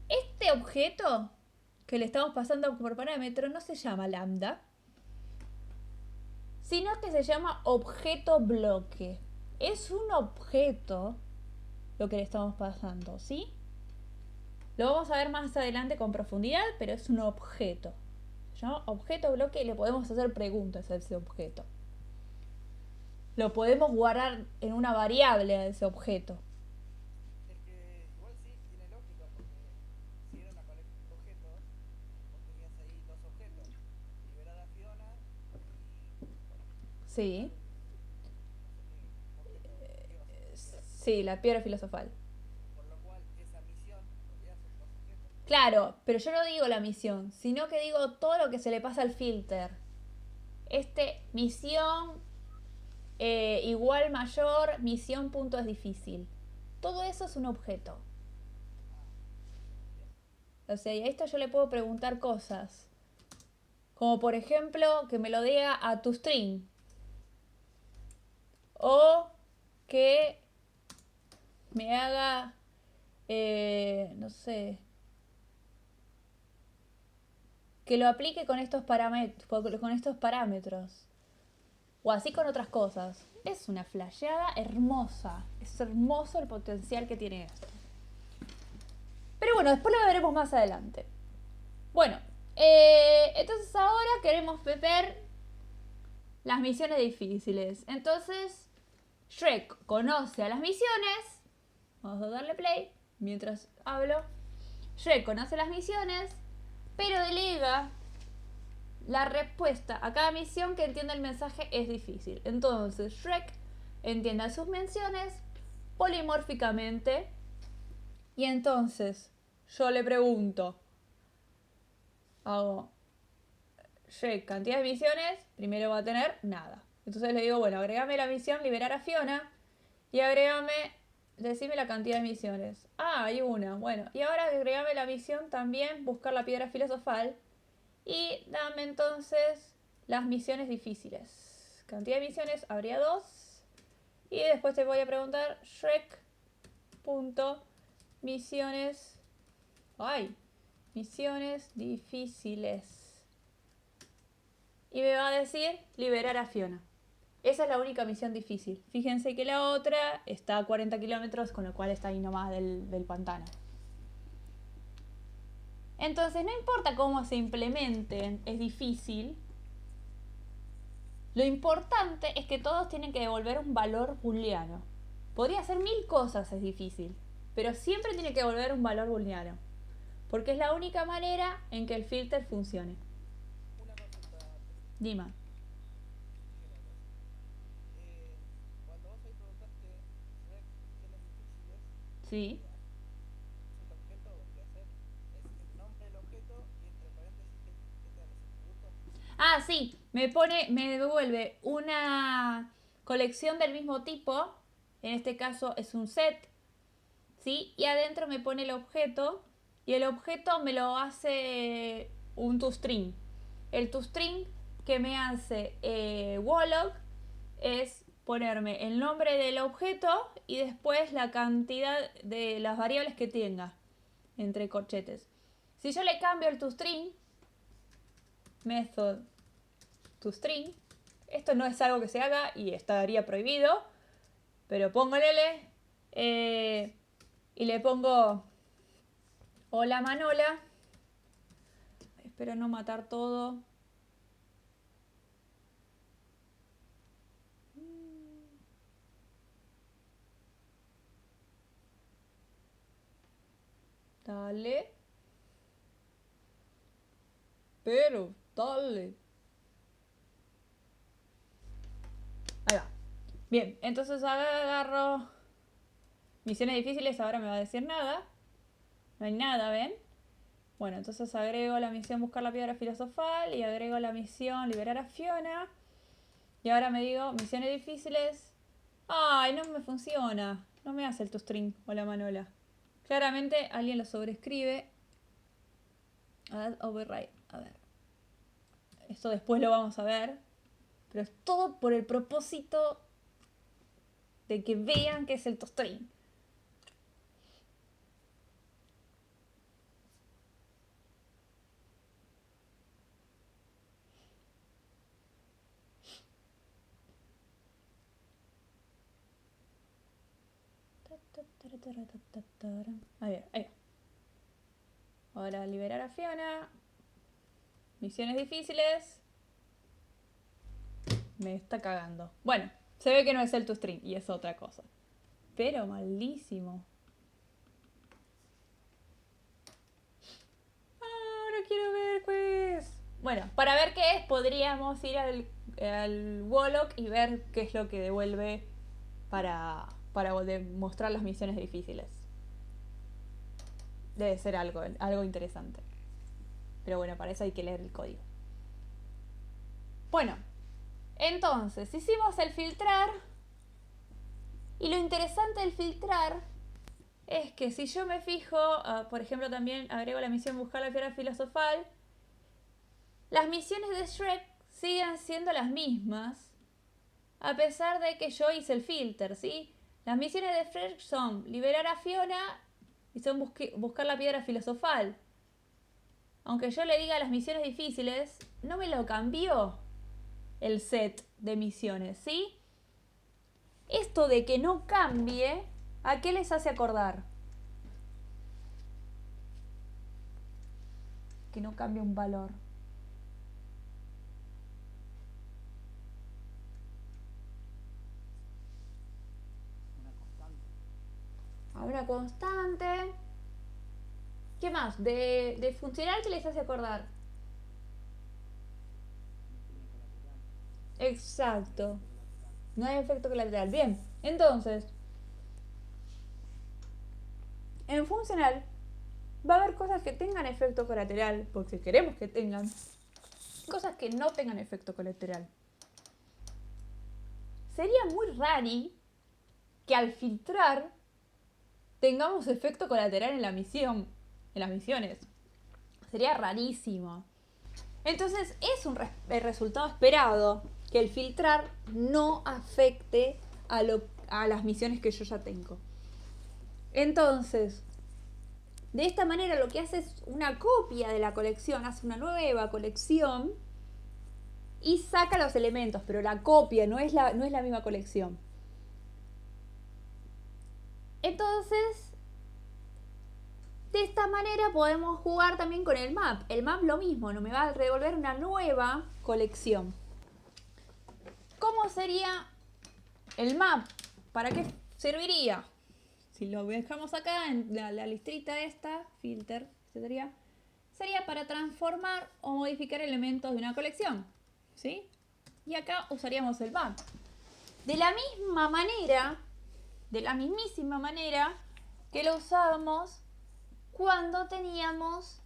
A: Este objeto que le estamos pasando por parámetro no se llama lambda, sino que se llama objeto bloque. Es un objeto lo que le estamos pasando, ¿sí? Lo vamos a ver más adelante con profundidad, pero es un objeto. Se llama objeto bloque y le podemos hacer preguntas a ese objeto. Lo podemos guardar en una variable a ese objeto.
B: Es que igual sí tiene lógica porque si era una colección de objetos, vos tenías ahí dos objetos, liberar a Fiona y
A: Sí.
B: objeto Dios.
A: Sí, la piedra filosofal.
B: Por lo cual esa misión en realidad son dos objetos.
A: Claro, pero yo no digo la misión, sino que digo todo lo que se le pasa al filter. Misión igual mayor, misión punto es difícil. Todo eso es un objeto. O sea, y a esto yo le puedo preguntar cosas. Como por ejemplo, que me lo diga a tu string. O que me haga, no sé, que lo aplique con estos parámetros. O así con otras cosas. Es una flasheada hermosa. Es hermoso el potencial que tiene esto. Pero bueno, después lo veremos más adelante. Bueno, entonces ahora queremos ver las misiones difíciles. Entonces, Shrek conoce a las misiones. Vamos a darle play mientras hablo. Shrek conoce las misiones, pero delega la respuesta a cada misión que entienda el mensaje es difícil. Entonces Shrek entiende sus menciones polimórficamente y entonces yo le pregunto, hago Shrek cantidad de misiones, primero va a tener nada. Entonces le digo, bueno, agregame la misión liberar a Fiona y agregame, decime la cantidad de misiones. Ah, hay una, bueno, y ahora agregame la misión también buscar la piedra filosofal. Y dame entonces las misiones difíciles. Cantidad de misiones, habría 2. Y después te voy a preguntar Shrek.misiones. ¡Ay! Misiones difíciles. Y me va a decir liberar a Fiona. Esa es la única misión difícil. Fíjense que la otra está a 40 kilómetros, con lo cual está ahí nomás del pantano. Entonces, no importa cómo se implementen, es difícil. Lo importante es que todos tienen que devolver un valor booleano. Podría hacer 1000 cosas, es difícil, pero siempre tiene que devolver un valor booleano, porque es la única manera en que el filter funcione.
B: Una consulta,
A: Dima.
B: cuando vos ahí preguntaste Shrek misiones difíciles,
A: Sí.
B: el objeto vendría a ser es el nombre del objeto y entre paréntesis qué te da los atributos.
A: Ah, sí, me devuelve una colección del mismo tipo, en este caso es un set, ¿sí? Y adentro me pone el objeto y el objeto me lo hace un toString. El toString que me hace Wolog es ponerme el nombre del objeto y después la cantidad de las variables que tenga entre corchetes. Si yo le cambio el toString, method toString, esto no es algo que se haga y estaría prohibido, pero pongo el L y le pongo hola Manola. Espero no matar todo. Dale. Pero, dale. Ahí va. Bien, entonces agarro misiones difíciles, ahora me va a decir nada. No hay nada, ¿ven? Bueno, entonces agrego la misión buscar la piedra filosofal y agrego la misión liberar a Fiona. Y ahora me digo, misiones difíciles. Ay, no me funciona. No me hace el toString o la Manola. Claramente alguien lo sobreescribe. Add override. A ver. Esto después lo vamos a ver. Pero es todo por el propósito de que vean que es el toString. Ahí va, ahí va. Ahora liberar a Fiona. Misiones difíciles. Me está cagando. Bueno, se ve que no es el toString y es otra cosa. Pero malísimo. Ahora quiero ver qué es. Bueno, para ver qué es, podríamos ir al Wolok y ver qué es lo que devuelve para mostrar las misiones difíciles. Debe ser algo interesante. Pero bueno, para eso hay que leer el código. Bueno, entonces hicimos el filtrar. Y lo interesante del filtrar es que si yo me fijo, por ejemplo, también agrego la misión buscar la piedra filosofal, las misiones de Shrek siguen siendo las mismas, a pesar de que yo hice el filter, ¿sí? Las misiones de Shrek son liberar a Fiona y son buscar la piedra filosofal. Aunque yo le diga las misiones difíciles, no me lo cambió el set de misiones, ¿sí? Esto de que no cambie, ¿a qué les hace acordar? Que no cambie un valor. a una constante. ¿Qué más? De funcional, ¿qué les hace acordar? Exacto. No hay efecto colateral. Bien, entonces, en funcional va a haber cosas que tengan efecto colateral, porque queremos que tengan, cosas que no tengan efecto colateral. Sería muy raro que al filtrar tengamos efecto colateral en la misión, en las misiones. Sería rarísimo. Entonces es el resultado esperado que el filtrar no afecte a las misiones que yo ya tengo. Entonces, de esta manera lo que hace es una copia de la colección, hace una nueva colección y saca los elementos, pero la copia no es la misma colección. Entonces, de esta manera podemos jugar también con el map. El map lo mismo, no me va a devolver una nueva colección. ¿Cómo sería el map? ¿Para qué serviría? Si lo dejamos acá en la listrita esta, filter, sería para transformar o modificar elementos de una colección, ¿sí? Y acá usaríamos el map. De la misma manera, de la mismísima manera que lo usábamos cuando teníamos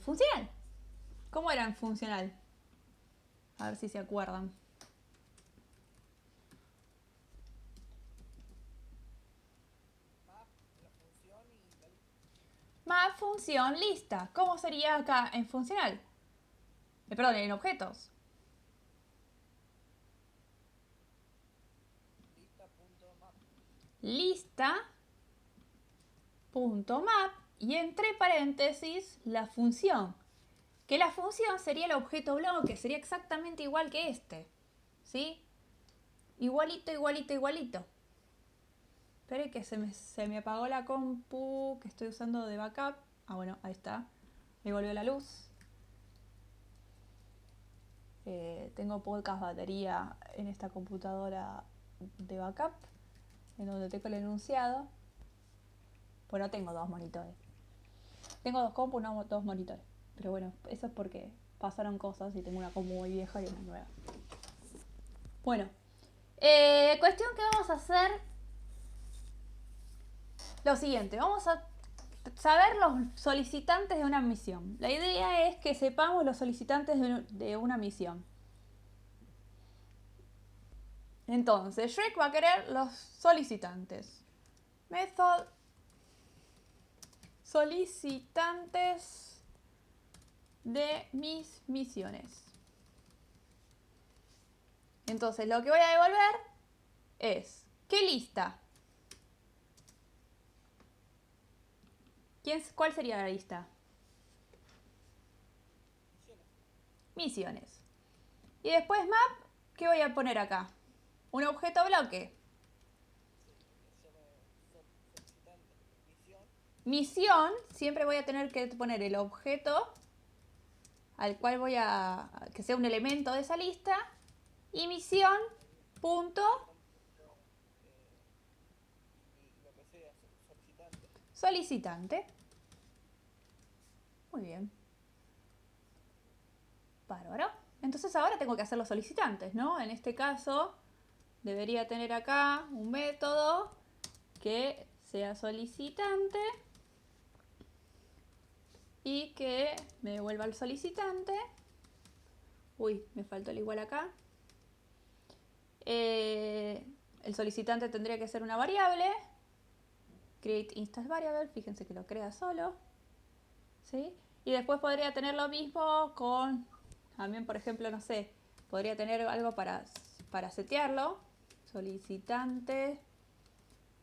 A: funcional. ¿Cómo era en funcional? A ver si se acuerdan.
B: Map, la función y la lista.
A: Map, función, lista. ¿Cómo sería acá en funcional? Perdón, en objetos.
B: Lista.map.
A: Lista.map y entre paréntesis la función. Que la función sería el objeto bloque, sería exactamente igual que este. ¿Sí? Igualito, igualito, igualito. Esperen que se me apagó la compu que estoy usando de backup. Ah, bueno, ahí está. Me volvió la luz. Tengo pocas batería en esta computadora de backup, en donde tengo el enunciado. Bueno, tengo dos monitores. Tengo dos compus, no dos monitores. Pero bueno, eso es porque pasaron cosas y tengo una compu muy vieja y una nueva. Bueno, cuestión que vamos a hacer lo siguiente. Vamos a saber los solicitantes de una misión. La idea es que sepamos los solicitantes de una misión. Entonces, Shrek va a querer los solicitantes. Method solicitantes de mis misiones. Entonces, lo que voy a devolver es ¿qué lista? ¿Cuál sería la lista? Misiones. Y después map, ¿qué voy a poner acá? Un objeto bloque.
B: Solicitante. Misión.
A: Misión, siempre voy a tener que poner el objeto al cual voy a que sea un elemento de esa lista. Y misión, punto,
B: Y lo que sea, solicitante.
A: solicitante. Muy bien. Bárbaro. Entonces ahora tengo que hacer los solicitantes, ¿no? En este caso, debería tener acá un método que sea solicitante y que me devuelva el solicitante. Uy, me faltó el igual acá. El solicitante tendría que ser una variable. Create instance variable, fíjense que lo crea solo. ¿Sí? Y después podría tener lo mismo con, también por ejemplo, no sé, podría tener algo para setearlo. Solicitante,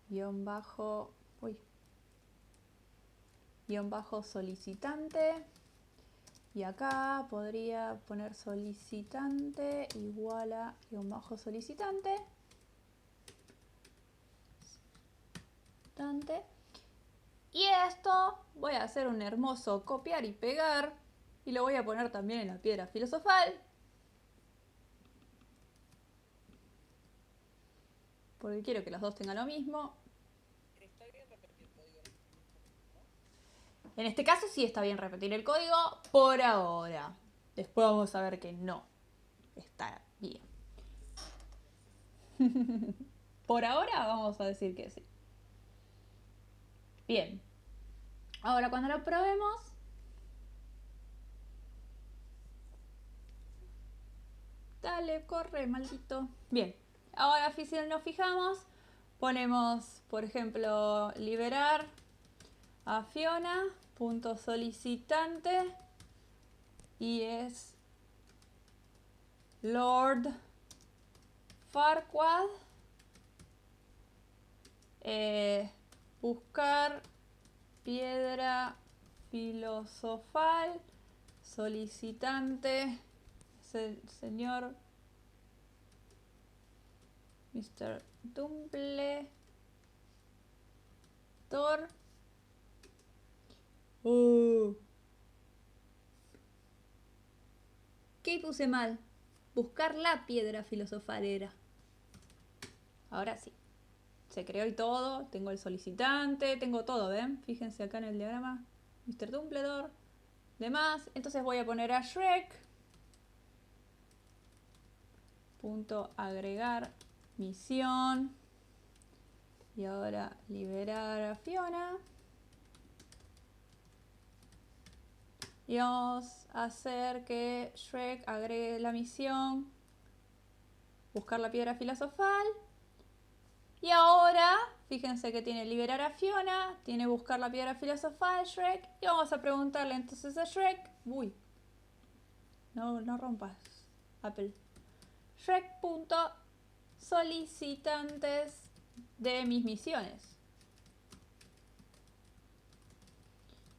A: guión bajo solicitante. Y acá podría poner solicitante igual a guión bajo solicitante. Y esto voy a hacer un hermoso copiar y pegar. Y lo voy a poner también en la piedra filosofal. Porque quiero que los dos tengan lo mismo. En este caso sí está bien repetir el código por ahora. Después vamos a ver que no está bien. Por ahora vamos a decir que sí. Bien. Ahora cuando lo probemos... Dale, corre, maldito. Bien. Ahora si nos fijamos, ponemos, por ejemplo, liberar a Fiona, punto solicitante, y es Lord Farquaad. Buscar piedra filosofal, solicitante, señor Mr. Dumbledore. ¿Qué puse mal? Buscar la piedra filosofal era. Ahora sí. Se creó y todo. Tengo el solicitante. Tengo todo, ¿ven? Fíjense acá en el diagrama. Mr. Dumbledore. Demás. Entonces voy a poner a Shrek. Punto agregar misión. Y ahora liberar a Fiona. Y vamos a hacer que Shrek agregue la misión. Buscar la piedra filosofal. Y ahora, fíjense que tiene liberar a Fiona, tiene buscar la piedra filosofal, Shrek. Y vamos a preguntarle entonces a Shrek. Uy, no rompas, Apple. Shrek.solicitantes de mis misiones.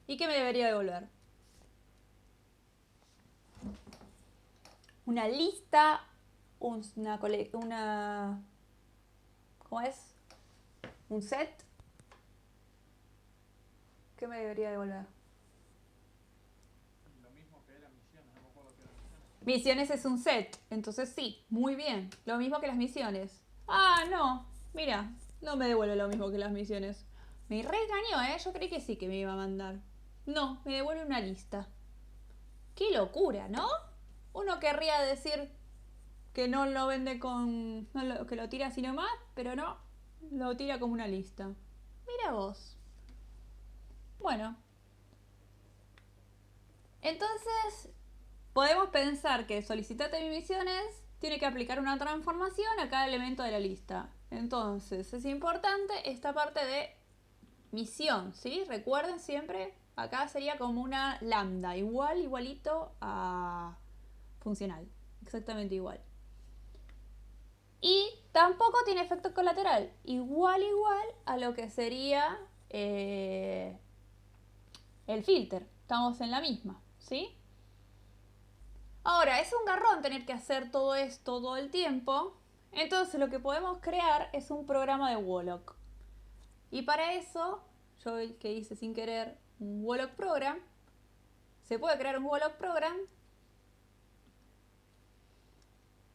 A: ¿Y qué me debería devolver? Una lista, una ¿cómo es? Un set. ¿Qué me debería devolver?
C: Lo mismo que eran misiones, no me acuerdo que eran misiones.
A: Misiones es un set, entonces sí, muy bien. Lo mismo que las misiones. Ah, no, mira, no me devuelve lo mismo que las misiones. Me regañó, ¿eh? Yo creí que sí que me iba a mandar. No, me devuelve una lista. Qué locura, ¿no? Uno querría decir que no lo vende con... que lo tira así nomás, pero no, lo tira como una lista. Mira vos. Bueno. Entonces, podemos pensar que solicitate mis misiones tiene que aplicar una transformación a cada elemento de la lista. Entonces, es importante esta parte de misión, ¿sí? Recuerden siempre, acá sería como una lambda, igualito a funcional, exactamente igual. Y tampoco tiene efecto colateral, igual a lo que sería el filter. Estamos en la misma, ¿sí? Ahora, es un garrón tener que hacer todo esto todo el tiempo. Entonces lo que podemos crear es un programa de Wallock. Y para eso, yo el que hice sin querer un Wallock Program, se puede crear un Wallock Program.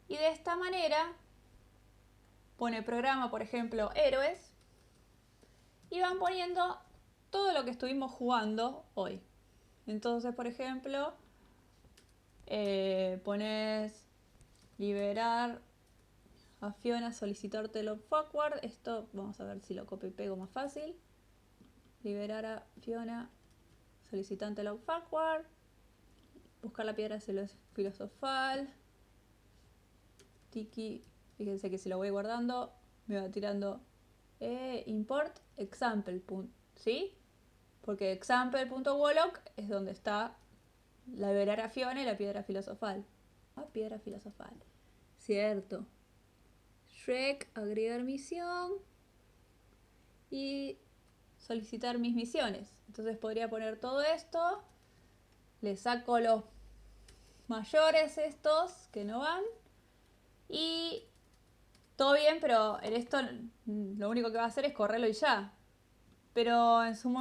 A: Y de esta manera, pone programa, por ejemplo, héroes. Y van poniendo todo lo que estuvimos jugando hoy. Entonces, por ejemplo, pones liberar a Fiona, solicitarte lo forward. Esto vamos a ver si lo copio y pego más fácil. Liberar a Fiona, solicitante log forward. Buscar la piedra filosofal. Tiki, fíjense que si lo voy guardando, me va tirando import example. ¿Sí? Porque example.wallock es donde está la liberar a Fiona y la piedra filosofal. Ah, piedra filosofal. Cierto. Shrek, agregar misión. Y solicitar mis misiones. Entonces podría poner todo esto. Le saco los mayores estos que no van. Y todo bien, pero en esto lo único que va a hacer es correrlo y ya. Pero en su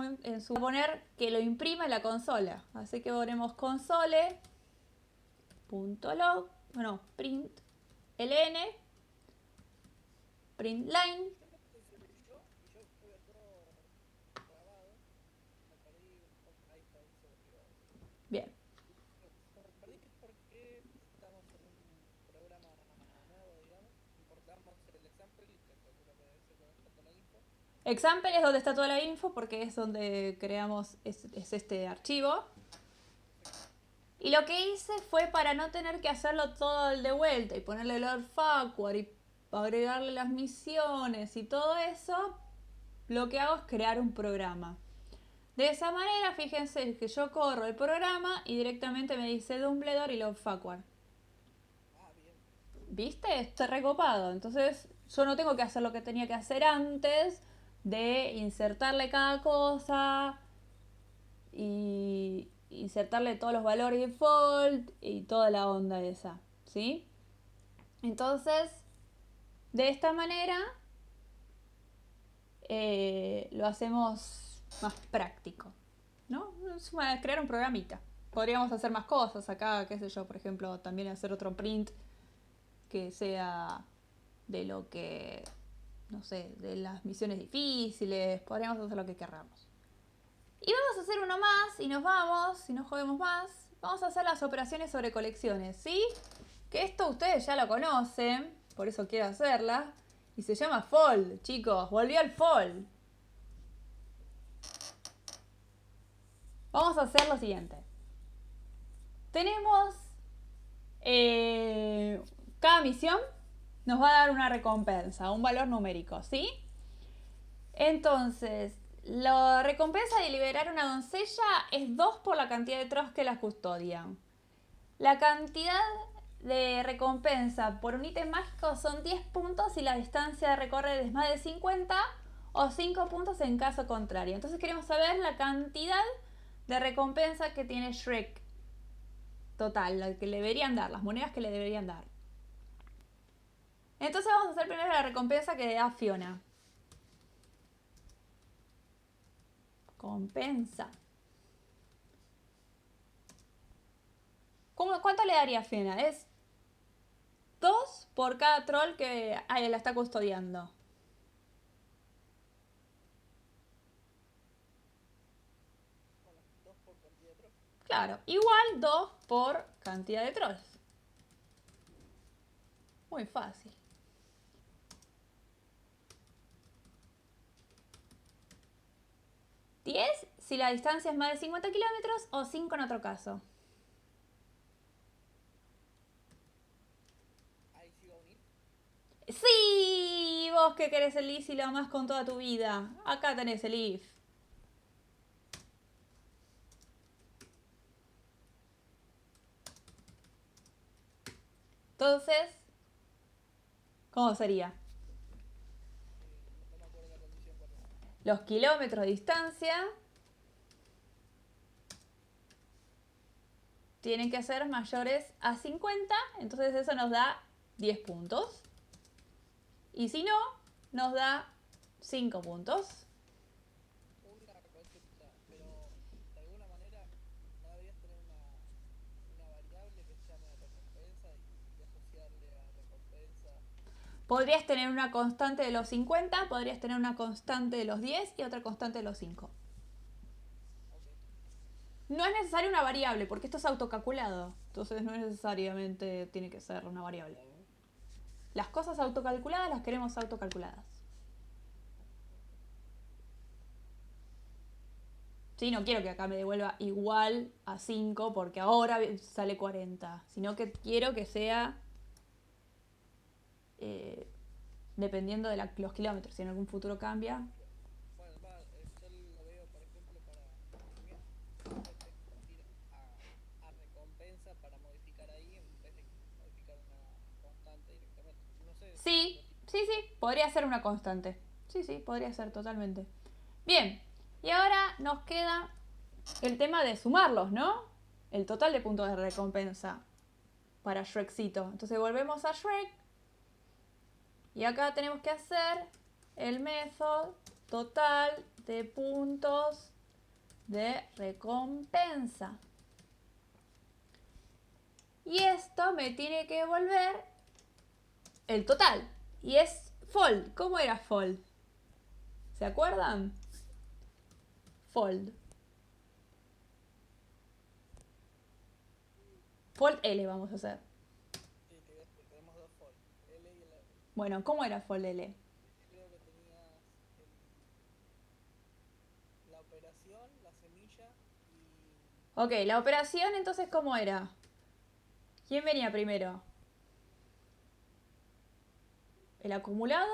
A: poner que lo imprima en la consola. Así que ponemos console.log, bueno, print ln, print line.
B: Siempre estoy seguro yo, y yo veo todo grabado, me perdí
A: Example es donde está toda la info porque es donde creamos es este archivo. Y lo que hice fue para no tener que hacerlo todo de vuelta y ponerle el Lord Farquhar y agregarle las misiones y todo eso, lo que hago es crear un programa. De esa manera, fíjense que yo corro el programa y directamente me dice Dumbledore y Lord Farquhar.
B: Ah, bien.
A: ¿Viste? Está recopado. Entonces yo no tengo que hacer lo que tenía que hacer antes de insertarle cada cosa y insertarle todos los valores default y toda la onda esa, ¿sí? Entonces, de esta manera lo hacemos más práctico, ¿no? Es crear un programita. Podríamos hacer más cosas acá, qué sé yo, por ejemplo, también hacer otro print que sea de lo que, no sé, de las misiones difíciles, podríamos hacer lo que querramos. Y vamos a hacer uno más y nos vamos, si no jodemos más, vamos a hacer las operaciones sobre colecciones, ¿sí? Que esto ustedes ya lo conocen, por eso quiero hacerla. Y se llama fold, chicos, volvió el fold. Vamos a hacer lo siguiente. Tenemos cada misión nos va a dar una recompensa, un valor numérico, ¿sí? Entonces, la recompensa de liberar una doncella es 2 por la cantidad de trolls que la custodian. La cantidad de recompensa por un ítem mágico son 10 puntos y la distancia de recorrer es más de 50 o 5 puntos en caso contrario. Entonces queremos saber la cantidad de recompensa que tiene Shrek. Total, la que le deberían dar, las monedas que le deberían dar. Entonces vamos a hacer primero la recompensa que le da Fiona. Compensa. ¿Cuánto le daría a Fiona? Es 2 por cada troll que la está custodiando.
B: Bueno, 2 por cantidad de trozos.
A: Claro, igual 2 por cantidad de trolls. Muy fácil. 10 si la distancia es más de 50 kilómetros o 5 en otro caso.
B: Ahí sí va a unir.
A: ¡Sí! Vos que querés el if y lo amás con toda tu vida. Acá tenés el if. Entonces, ¿cómo sería?
B: No me acuerdo la condición cuál es.
A: Los kilómetros de distancia tienen que ser mayores a 50, entonces eso nos da 10 puntos. Y si no, nos da 5 puntos.
B: Una consulta, pero de alguna manera no deberías tener una variable que se llame recompensa y asociarle a recompensa.
A: Podrías tener una constante de los 50, podrías tener una constante de los 10 y otra constante de los 5.
B: Ok.
A: No es necesario una variable, porque esto es autocalculado. Entonces no necesariamente tiene que ser una variable. Las cosas autocalculadas las queremos autocalculadas. Sí, no quiero que acá me devuelva igual a 5 porque ahora sale 40. Sino que quiero que sea dependiendo de los kilómetros. Si en algún futuro cambia.
B: Bueno, yo lo veo, por ejemplo, para streamear. En vez de convertir a recompensa para modificar ahí, en vez de modificar una constante directamente. No sé si
A: Sí,
B: lo entiendo.
A: sí, sí, podría ser una constante. Sí, sí, podría ser totalmente. Bien, y ahora nos queda el tema de sumarlos, ¿no? El total de puntos de recompensa para Shrekcito. Entonces volvemos a Shrek. Y acá tenemos que hacer el método total de puntos de recompensa. Y esto me tiene que devolver el total. Y es fold. ¿Cómo era fold? ¿Se acuerdan? Fold. Fold L vamos a hacer.
B: Sí, te iba a decir, tenemos dos fold, L y el R.
A: Bueno, ¿cómo era fold L?
B: Creo que tenías
A: Ok, la operación entonces, ¿cómo era? ¿Quién venía primero? ¿El acumulado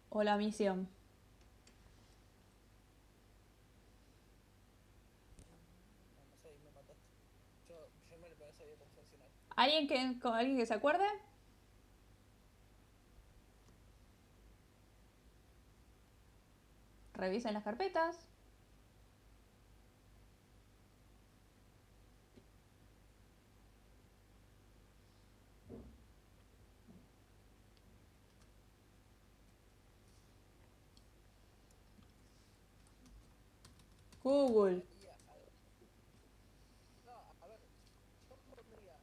A: o la misión?
B: No sé, ahí me mataste. Yo me lo sabía cómo funcionaba.
A: ¿Alguien que se acuerde? Revisen las carpetas. Google.
B: No, a ver, yo pondría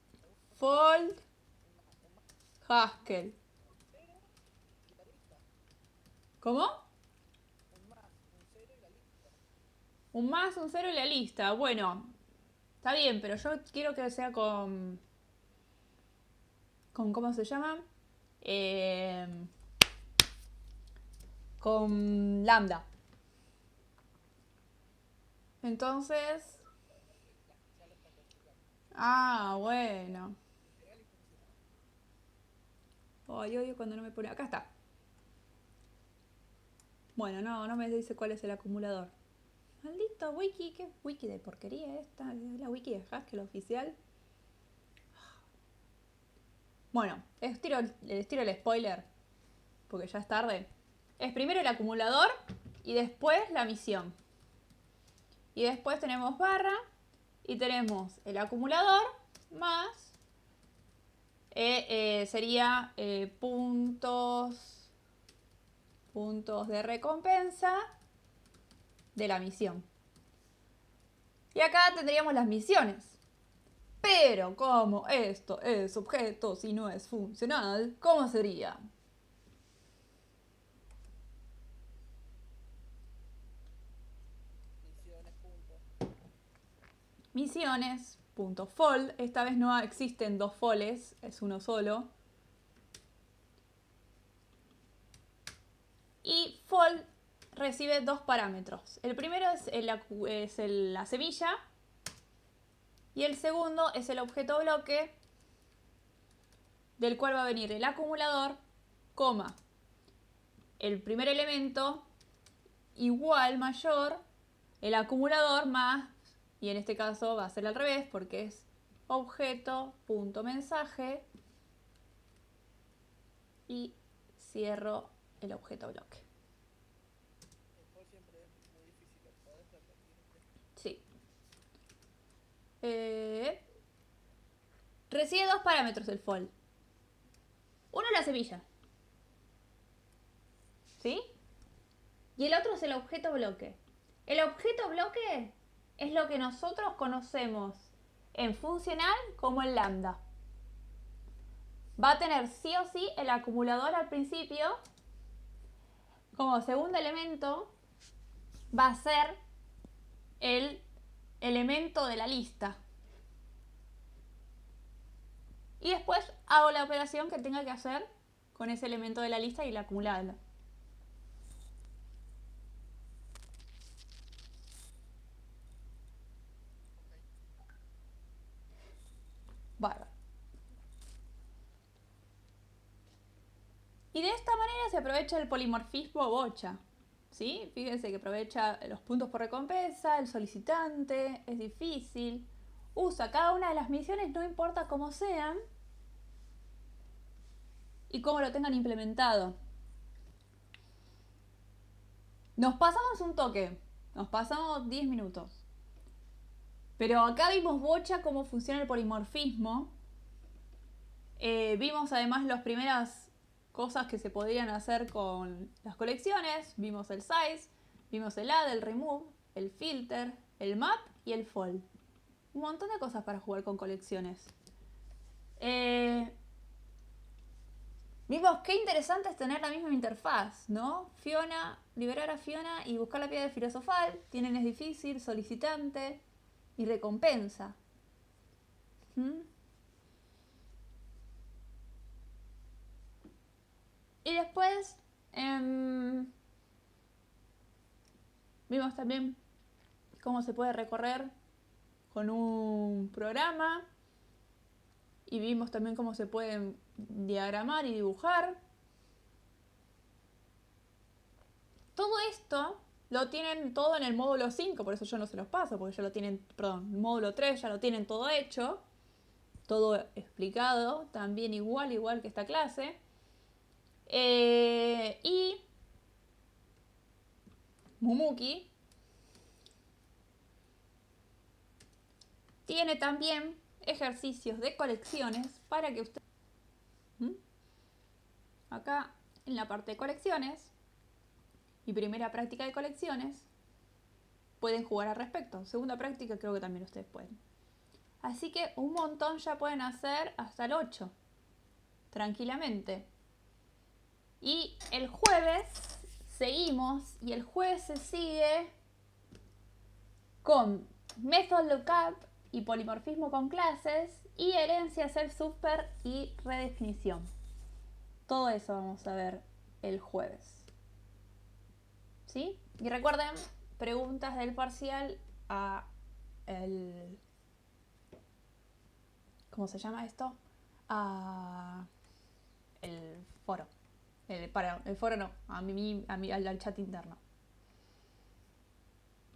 A: Fold.
B: un más,
A: Haskell.
B: un cero y la lista.
A: ¿Cómo?
B: Un más, un cero y la lista.
A: Un más, un cero y la lista. Bueno, está bien, pero yo quiero que sea con ¿cómo se llama? Eh, con lambda. Entonces...
B: Ya lo está configurando.
A: Ah, bueno.
B: Legal y funcional.
A: Ay, odio cuando no me pone... Acá está. Bueno, no me dice cuál es el acumulador. Maldito wiki, qué wiki de porquería esta. Es la wiki de Haskell oficial. Bueno, les tiro el spoiler, porque ya es tarde. Es primero el acumulador y después la misión. Y después tenemos barra y tenemos el acumulador más sería puntos de recompensa de la misión. Y acá tendríamos las misiones. Pero como esto es objeto si no es funcional, ¿cómo sería?
B: Misiones, punto.
A: Misiones.fold. Esta vez no existen dos foles, es uno solo. Y fold recibe dos parámetros. El primero es la semilla y el segundo es el objeto bloque del cual va a venir el acumulador, coma, el primer elemento igual, mayor, el acumulador más, y en este caso va a ser al revés porque es objeto.mensaje y cierro el objeto bloque.
B: El for siempre es muy difícil. ¿Podés repetir?
A: Sí. Recibe dos parámetros el fold. Uno es la semilla. ¿Sí? Y el otro es el objeto bloque. El objeto bloque es lo que nosotros conocemos en funcional como el lambda. Va a tener sí o sí el acumulador al principio. Como segundo elemento va a ser el elemento de la lista. Y después hago la operación que tenga que hacer con ese elemento de la lista y el acumulador. Bárbaro. Y de esta manera se aprovecha el polimorfismo bocha. ¿Sí? Fíjense que aprovecha los puntos por recompensa, el solicitante, es difícil. Usa cada una de las misiones, no importa cómo sean y cómo lo tengan implementado. Nos pasamos un toque, nos pasamos 10 minutos. Pero acá vimos bocha cómo funciona el polimorfismo. Vimos además las primeras cosas que se podrían hacer con las colecciones. Vimos el size, vimos el add, el remove, el filter, el map y el fold. Un montón de cosas para jugar con colecciones. Vimos qué interesante es tener la misma interfaz, ¿no? Fiona, liberar a Fiona y buscar la piedra filosofal. Tienen es difícil, solicitante y recompensa. ¿Mm? Y después vimos también cómo se puede recorrer con un programa y vimos también cómo se pueden diagramar y dibujar. Todo esto lo tienen todo en el módulo 5, por eso yo no se los paso, porque ya lo tienen, perdón, el módulo 3 ya lo tienen todo hecho, todo explicado, también igual que esta clase. Y Mumuki tiene también ejercicios de colecciones para que usted... Acá en la parte de colecciones y primera práctica de colecciones pueden jugar al respecto. Segunda práctica creo que también ustedes pueden. Así que un montón ya pueden hacer hasta el 8 tranquilamente. Y el jueves seguimos y el jueves se sigue con Method Lookup y polimorfismo con clases y herencia, self super y redefinición. Todo eso vamos a ver el jueves. ¿Sí? Y recuerden, preguntas del parcial a el... ¿Cómo se llama esto? A el foro. El foro no, al chat interno.